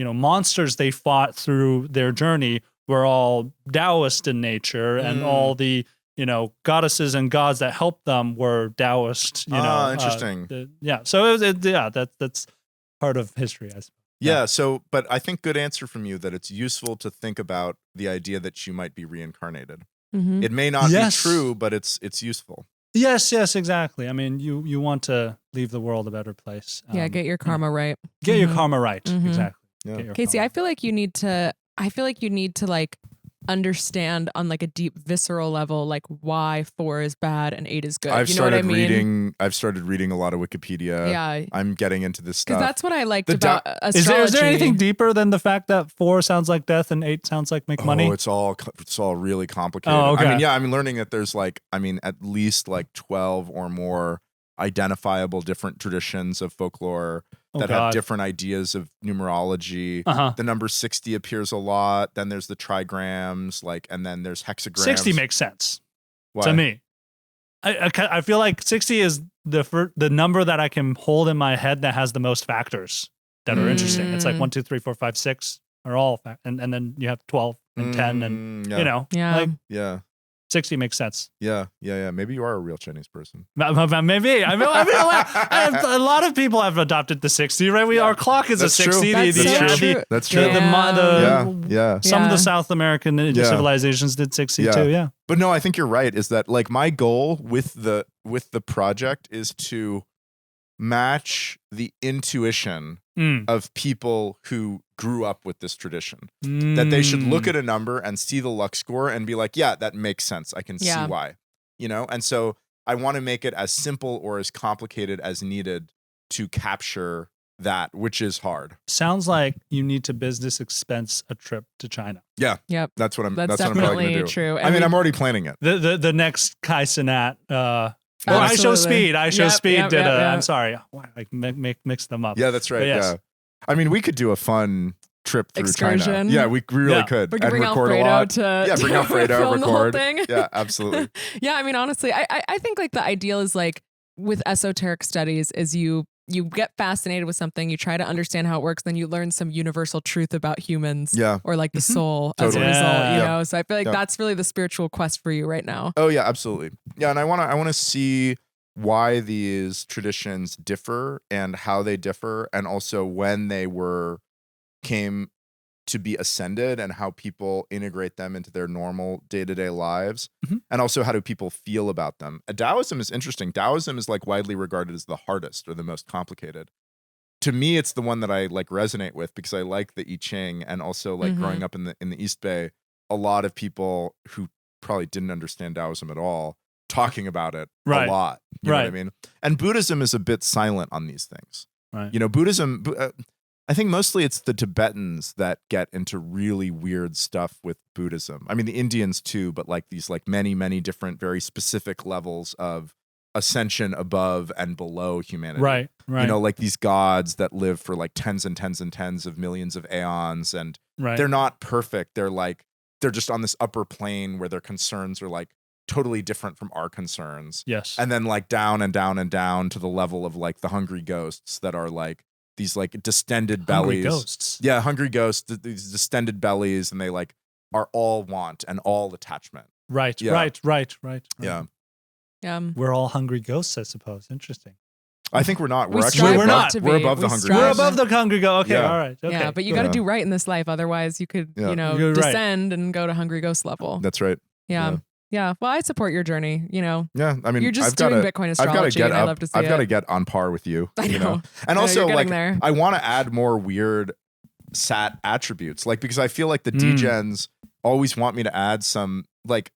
monsters they fought through their journey were all Taoist in nature, and all the goddesses and gods that helped them were Taoist. Interesting. So that's part of history, I suppose. Yeah. So, but I think good answer from you that it's useful to think about the idea that you might be reincarnated. Mm-hmm. It may not be true, but it's useful. Yes, exactly. I mean, you want to leave the world a better place. Get your karma right. Get your karma right. Mm-hmm. Exactly. Yeah. Casey, I feel like you need to like understand on like a deep visceral level like why 4 is bad and 8 is good. I've started reading a lot of Wikipedia. Yeah. I'm getting into this stuff. Because that's what I liked about astrology. Is there anything deeper than the fact that 4 sounds like death and 8 sounds like make money? It's all really complicated. Oh, okay. I'm learning that there's at least 12 or more identifiable different traditions of folklore that have different ideas of numerology. The number 60 appears a lot. Then there's the trigrams, and then there's hexagrams. 60 makes sense Why? to me. I feel like 60 is the number that I can hold in my head that has the most factors that are interesting. It's like 1, 2, 3, 4, 5, 6 are all, and then you have 12 and 10 and 60 makes sense. Yeah. Maybe you are a real Chinese person. Maybe. I mean, a lot of people have adopted the 60, right? Our clock is That's a 60. true. That's true. Some of the South American civilizations did 60 too. Yeah. But no, I think you're right. Is that my goal with the project is to match the intuition of people who grew up with this tradition. That they should look at a number and see the luck score and be like, yeah, that makes sense. I can see why. And so I want to make it as simple or as complicated as needed to capture that, which is hard. Sounds like you need to business expense a trip to China. Yeah. Yep. That's what I'm That's probably going to definitely do. true. I mean, I'm already planning it. The next Kai Cenat, Absolutely. I Show Speed. Yep. I'm sorry. I mix them up. Yeah, that's right. Yes. Yeah. I mean, we could do a fun trip through China. Excursion. Yeah, we really could. We could And bring record a Alfredo lot. to bring Alfredo, film record. the whole thing. Yeah, absolutely. Yeah, I mean, honestly, I think like the ideal is like with esoteric studies is you get fascinated with something, you try to understand how it works, then you learn some universal truth about humans, or like the soul as a Totally. result. You know, so I feel like that's really the spiritual quest for you right now. Oh yeah, absolutely. Yeah, and I want to see why these traditions differ and how they differ, and also when they came to be ascended and how people integrate them into their normal day-to-day lives, and also how do people feel about them. Taoism is interesting. Taoism is like widely regarded as the hardest or the most complicated. To me, it's the one that I like resonate with because I like the I Ching, and also like growing up in the East Bay, a lot of people who probably didn't understand Taoism at all talking about it a lot. You know what I mean? And Buddhism is a bit silent on these things. Right. You know, Buddhism, I think mostly it's the Tibetans that get into really weird stuff with Buddhism. I mean, the Indians too, but like these like many, many different very specific levels of ascension above and below humanity. Right. You know, like these gods that live for like tens and tens and tens of millions of aeons, and they're not perfect. They're just on this upper plane where their concerns are like totally different from our concerns. Yes. And then like down and down and down to the level of like the hungry ghosts that are like these like distended bellies. Hungry ghosts. Yeah, hungry ghosts, these distended bellies, and they like are all want and all attachment. Right. Yeah. Right. Yeah. We're all hungry ghosts, I suppose. Interesting. I think we're not. We're strive actually not to we're be. above the We hungry strive We're ghosts. above the hungry ghost. Okay, Yeah. all right. Okay. Yeah, but you got to do right in this life. Otherwise, you could, Yeah. you know, You're right. descend and go to hungry ghost level. That's right. Yeah. Well, I support your journey. You know, Yeah, I mean, you're just I've gotta, doing Bitcoin I've got to astrology, get and I up. love to see I've got to it. get on par with you. I You know. And I know, also, you're like, getting there. I want to add more weird sat attributes, like because I feel like the degens always want me to add some like.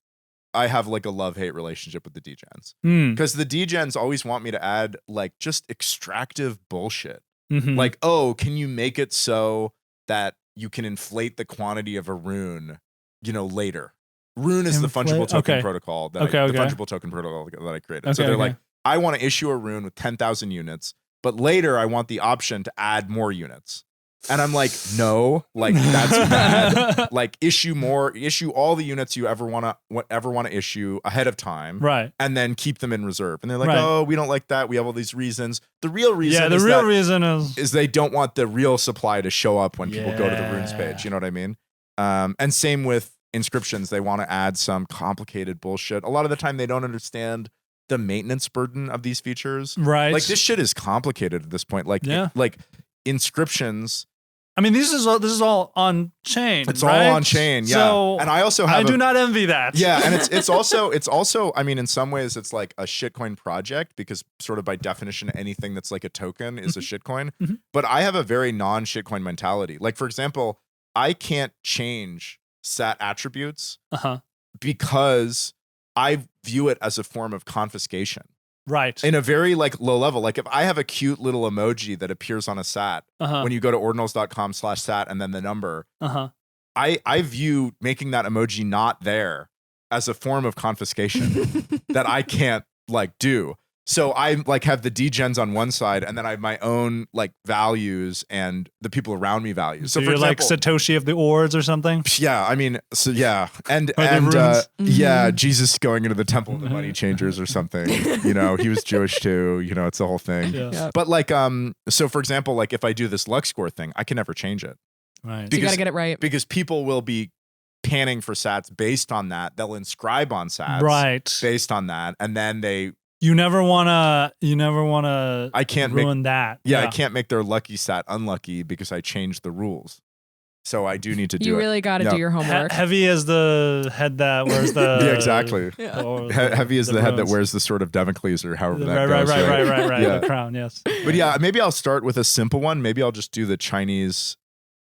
I have like a love-hate relationship with the degens because the degens always want me to add like just extractive bullshit. Like, oh, can you make it so that you can inflate the quantity of a rune, you know, later? Rune is the fungible token protocol the fungible token protocol that I created. So they're like, I want to issue a rune with 10,000 units, but later I want the option to add more units. And I'm like, no, like that's bad. Like issue all the units you ever want to issue ahead of time, right? And then keep them in reserve. And they're like, oh, we don't like that. We have all these reasons. The real reason, is they don't want the real supply to show up when people go to the runes page. You know what I mean? And same with inscriptions. They want to add some complicated bullshit. A lot of the time, they don't understand the maintenance burden of these features. Right? Like this shit is complicated at this point. Like like inscriptions. I mean, this is all on chain. It's all on chain, yeah. So and I also have I do not envy that. Yeah, and it's also I mean, in some ways it's like a shitcoin project because sort of by definition anything that's like a token is a shitcoin. But I have a very non-shitcoin mentality. Like for example, I can't change sat attributes because I view it as a form of confiscation. Right. In a very like low level. Like if I have a cute little emoji that appears on a sat when you go to ordinals.com/sat and then the number, I view making that emoji not there as a form of confiscation that I can't like do. So I like have the degens on one side and then I have my own like values and the people around me values. So you're example, like Satoshi of the Ords or something? Yeah, I mean, so yeah. And yeah, Jesus going into the temple of the money changers or something. You know, he was Jewish too, you know, it's the whole thing. Yeah. But like so for example, like if I do this Lux score thing, I can never change it. Right. So you gotta get it right. Because people will be panning for sats based on that. They'll inscribe on sats based on that. And then You never wanna I can't ruin that. Yeah, I can't make their lucky sat unlucky because I changed the rules. So I do need to do You it. really got to do your homework. Heavy as the head that wears the yeah, exactly. Heavy is the head that wears the sword of Damocles or however that goes. Right. Yeah. The crown, yes. But yeah, maybe I'll start with a simple one. Maybe I'll just do the Chinese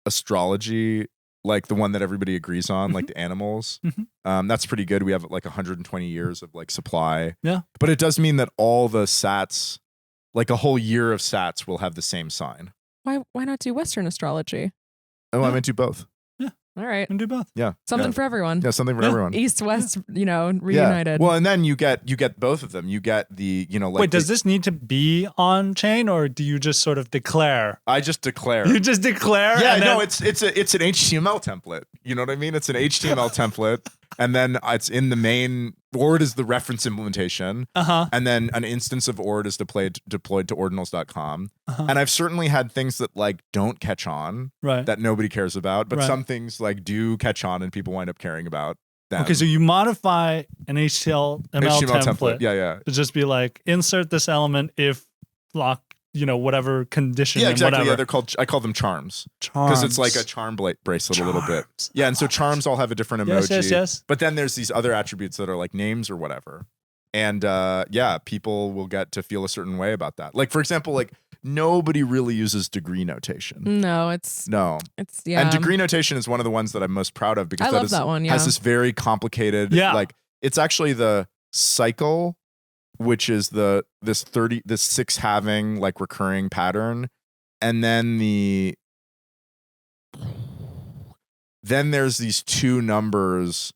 astrology, like the one that everybody agrees on, like the animals. That's pretty good. We have like 120 years of like supply. Yeah. But it does mean that all the sats, like a whole year of sats will have the same sign. Why not do Western astrology? Oh, I meant do both. All right. And do both. Yeah. Something for everyone. Yeah, something for everyone. East, West, reunited. Yeah. Well, and then you get both of them. You get the, like. Wait, does this need to be on chain, or do you just sort of declare? I just declare. You just declare? Yeah, no, it's an HTML template. You know what I mean? It's an HTML template, and then it's in the main. Ord is the reference implementation, and then an instance of Ord is deployed to ordinals.com. And I've certainly had things that like don't catch on, that nobody cares about, but some things like do catch on, and people wind up caring about them. Okay, so you modify an HTML template, to just be like, insert this element if lock, whatever condition. Yeah, exactly. Whatever. Yeah, I call them charms. Because it's like a charm bracelet a little bit. Yeah, and so charms all have a different emoji. Yes. But then there's these other attributes that are like names or whatever. And people will get to feel a certain way about that. Like, for example, like nobody really uses degree notation. No. And degree notation is one of the ones that I'm most proud of because has this very complicated, like it's actually the cycle, which is this 6 having like recurring pattern. And then there's these 2 numbers,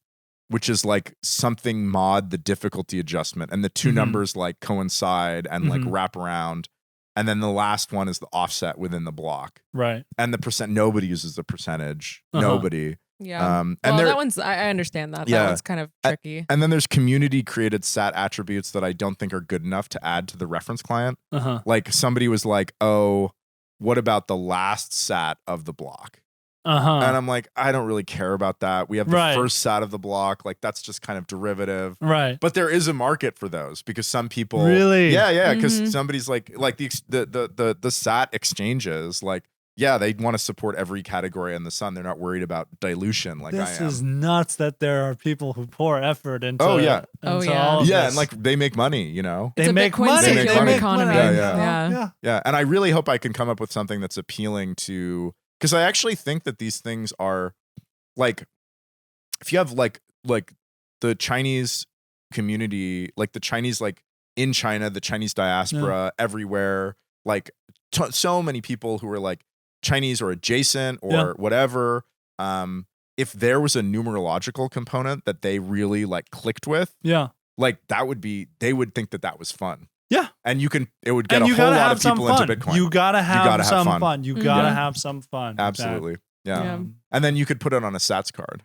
which is like something mod the difficulty adjustment. And the 2 numbers like coincide and like wrap around. And then the last one is the offset within the block. Right. And the percent, nobody uses the percentage. Nobody. Yeah. And that one's, I understand that. That one's kind of tricky. And then there's community created SAT attributes that I don't think are good enough to add to the reference client. Like somebody was like, oh, what about the last SAT of the block? And I'm like, I don't really care about that. We have the first SAT of the block. Like that's just kind of derivative. Right. But there is a market for those because some people really. Yeah. Because somebody's like the SAT exchanges, like, yeah, they want to support every category in the sun. They're not worried about dilution like I am. This is nuts that there are people who pour effort into all of this. And like they make money, They make money. They make money. Economy. Yeah. And I really hope I can come up with something that's appealing to, because I actually think that these things are like, if you have like the Chinese community, like the Chinese, like in China, the Chinese diaspora everywhere, like so many people who are like Chinese or adjacent or whatever. If there was a numerological component that they really like clicked with, like that would be, they would think that was fun. Yeah. And it would get a whole lot of people into Bitcoin. You gotta have some fun. You gotta have some fun. Absolutely. Yeah. And then you could put it on a Sats card.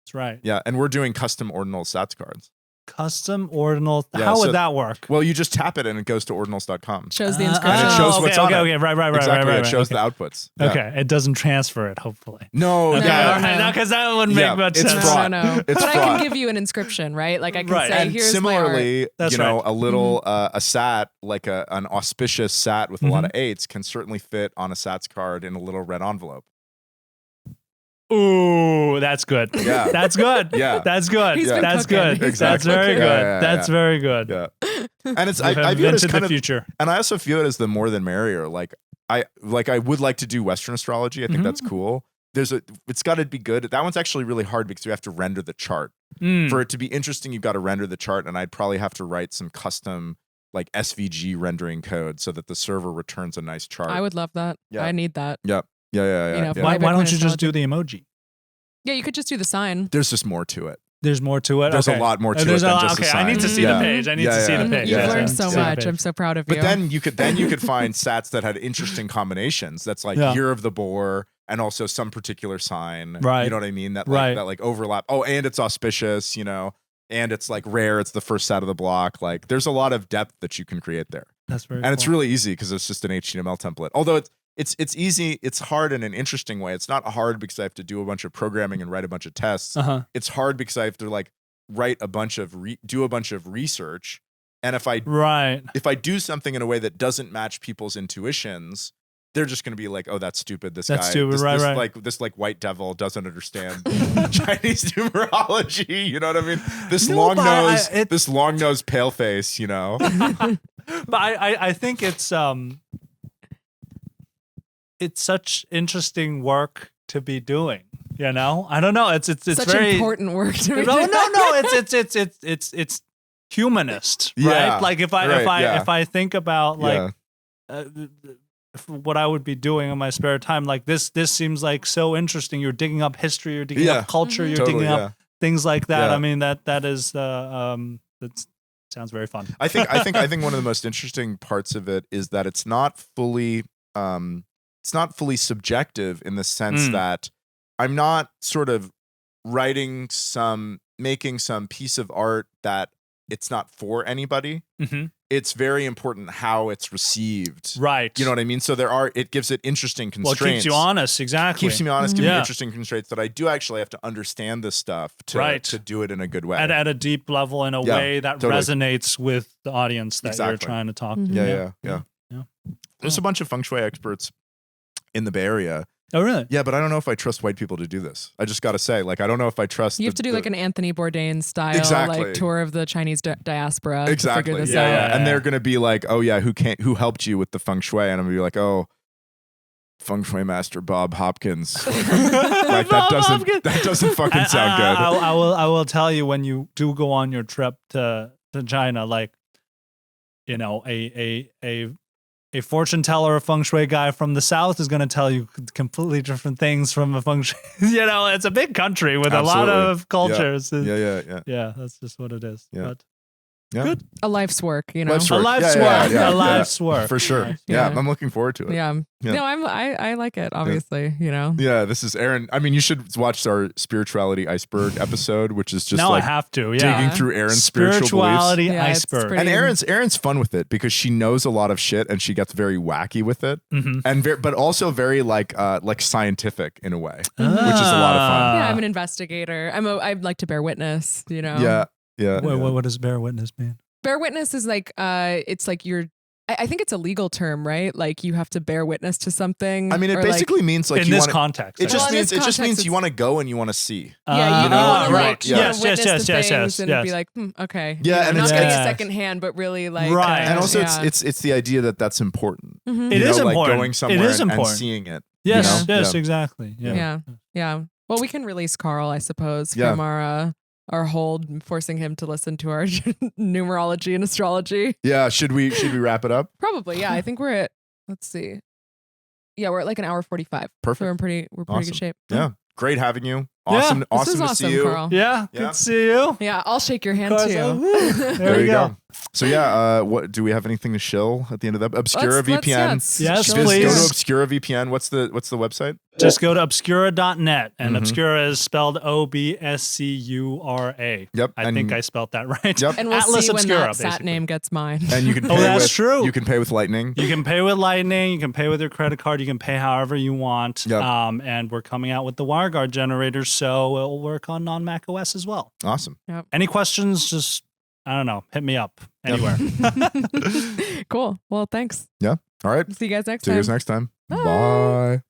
That's right. Yeah. And we're doing custom ordinal Sats cards. Custom ordinal. How would that work? Well, you just tap it and it goes to ordinals.com. Shows the inscription. And it shows what's on it. Okay, right. Exactly. It shows the outputs. Yeah. Okay. It doesn't transfer it, hopefully. No. Because that wouldn't make much sense. Fraud. No. It's but fraud. I can give you an inscription, right? Like I can say, and here's similarly, my art. a little a SAT, like an auspicious SAT with a lot of 8s can certainly fit on a Sats card in a little red envelope. Ooh, that's good. Yeah. That's good. Yeah. That's good. That's good. Exactly. That's very good. That's very good. Yeah. And it's I view it as kind the future. And I also view it as the more than merrier. Like I would like to do Western astrology. I think that's cool. It's got to be good. That one's actually really hard because you have to render the chart. For it to be interesting, you've got to render the chart, and I'd probably have to write some custom like SVG rendering code so that the server returns a nice chart. I would love that. Yeah. I need that. Yep. Yeah. Why don't you just do the emoji? Yeah, you could just do the sign. There's just more to it. There's more to it. There's a lot more to it than just a sign. I need to see the page. I need to see the page. You've learned so much. I'm so proud of you. But then you could find Sats that had interesting combinations. That's like year of the boar and also some particular sign. Right. You know what I mean? That like overlap. Oh, and it's auspicious. And it's like rare. It's the first SAT of the block. Like there's a lot of depth that you can create there. That's very. And it's really easy because it's just an HTML template. Although it's easy. It's hard in an interesting way. It's not hard because I have to do a bunch of programming and write a bunch of tests. It's hard because I have to like write a bunch of do a bunch of research. And if I do something in a way that doesn't match people's intuitions, they're just going to be like, "Oh, that's stupid. This guy, this like white devil doesn't understand Chinese numerology." You know what I mean? This long nose, pale face. But I think it's such interesting work to be doing. I don't know. It's such very important work to be doing. No. It's humanist, right? Like if I think about like what I would be doing in my spare time. Like this seems like so interesting. You're digging up history, you're digging up culture, you're digging up things like that. I mean, that is that sounds very fun. I think one of the most interesting parts of it is that it's not fully subjective in the sense that I'm not sort of making some piece of art that it's not for anybody. It's very important how it's received. Right. You know what I mean? So it gives it interesting constraints. Well, it keeps you honest, exactly. Keeps me honest, gives me interesting constraints that I do actually have to understand this stuff to do it in a good way. At a deep level, in a way that resonates with the audience that you're trying to talk to. Yeah. There's a bunch of feng shui experts in the Bay Area. Oh, really? Yeah, but I don't know if I trust white people to do this. I just got to say, like, I don't know if I trust. You have to do like an Anthony Bourdain style, like tour of the Chinese diaspora. Exactly. To figure this out. And they're gonna be like, oh yeah, who helped you with the feng shui? And I'm gonna be like, oh, feng shui master Bob Hopkins. Like that doesn't fucking sound good. I will tell you, when you do go on your trip to China, like, you know, a fortune teller or feng shui guy from the south is going to tell you completely different things from a feng shui. You know, it's a big country with a lot of cultures. Yeah, that's just what it is. Yeah. But good. A life's work, you know. A life's work. For sure. Yeah, I'm looking forward to it. Yeah. No, I like it, obviously, you know. Yeah, this is Aaron. I mean, you should watch our spirituality iceberg episode, which is just now like I have to, digging through Aaron's spirituality iceberg. And Aaron's fun with it because she knows a lot of shit and she gets very wacky with it, and but also very like scientific in a way, which is a lot of fun. Yeah, I'm an investigator. I like to bear witness, you know. Yeah. What does bear witness mean? Bear witness is like it's like I think it's a legal term, right? Like you have to bear witness to something. I mean, it basically means like in this context. It just means you want to go and you want to see. Yeah, you want to right. Yes. And be like, okay. Yeah, and not it's getting secondhand, but really like right. And also, it's the idea that that's important. It is important. Like going somewhere it is important. And seeing it. Yes, exactly. Yeah. Well, we can release Carl, I suppose, from our hold, forcing him to listen to our numerology and astrology. Yeah, should we wrap it up? Probably, yeah. I think we're at, let's see. Yeah, we're at like an hour 45. Perfect. So we're pretty good shape. Yeah. Great having you. Awesome to see you. Carl. Yeah, good to see you. Yeah, I'll shake your hand too. There you go. So yeah, what do we have anything to shill at the end of that? Obscura VPN. Yes, please. Go to Obscura VPN. What's the website? Just go to obscura.net, and Obscura is spelled OBSCURA. Yep. I think I spelled that right. Yep. And we'll Atlas see when Obscura, that sat name gets mine. And you can pay that's true. You can pay with Lightning. You can pay with Lightning. You can pay with your credit card. You can pay however you want. Yep. And we're coming out with the WireGuard generators, so it'll work on non-Mac OS as well. Awesome. Yep. Any questions? Just, I don't know, hit me up anywhere. Cool. Well, thanks. Yeah. All right. See you guys next time. Bye. Bye.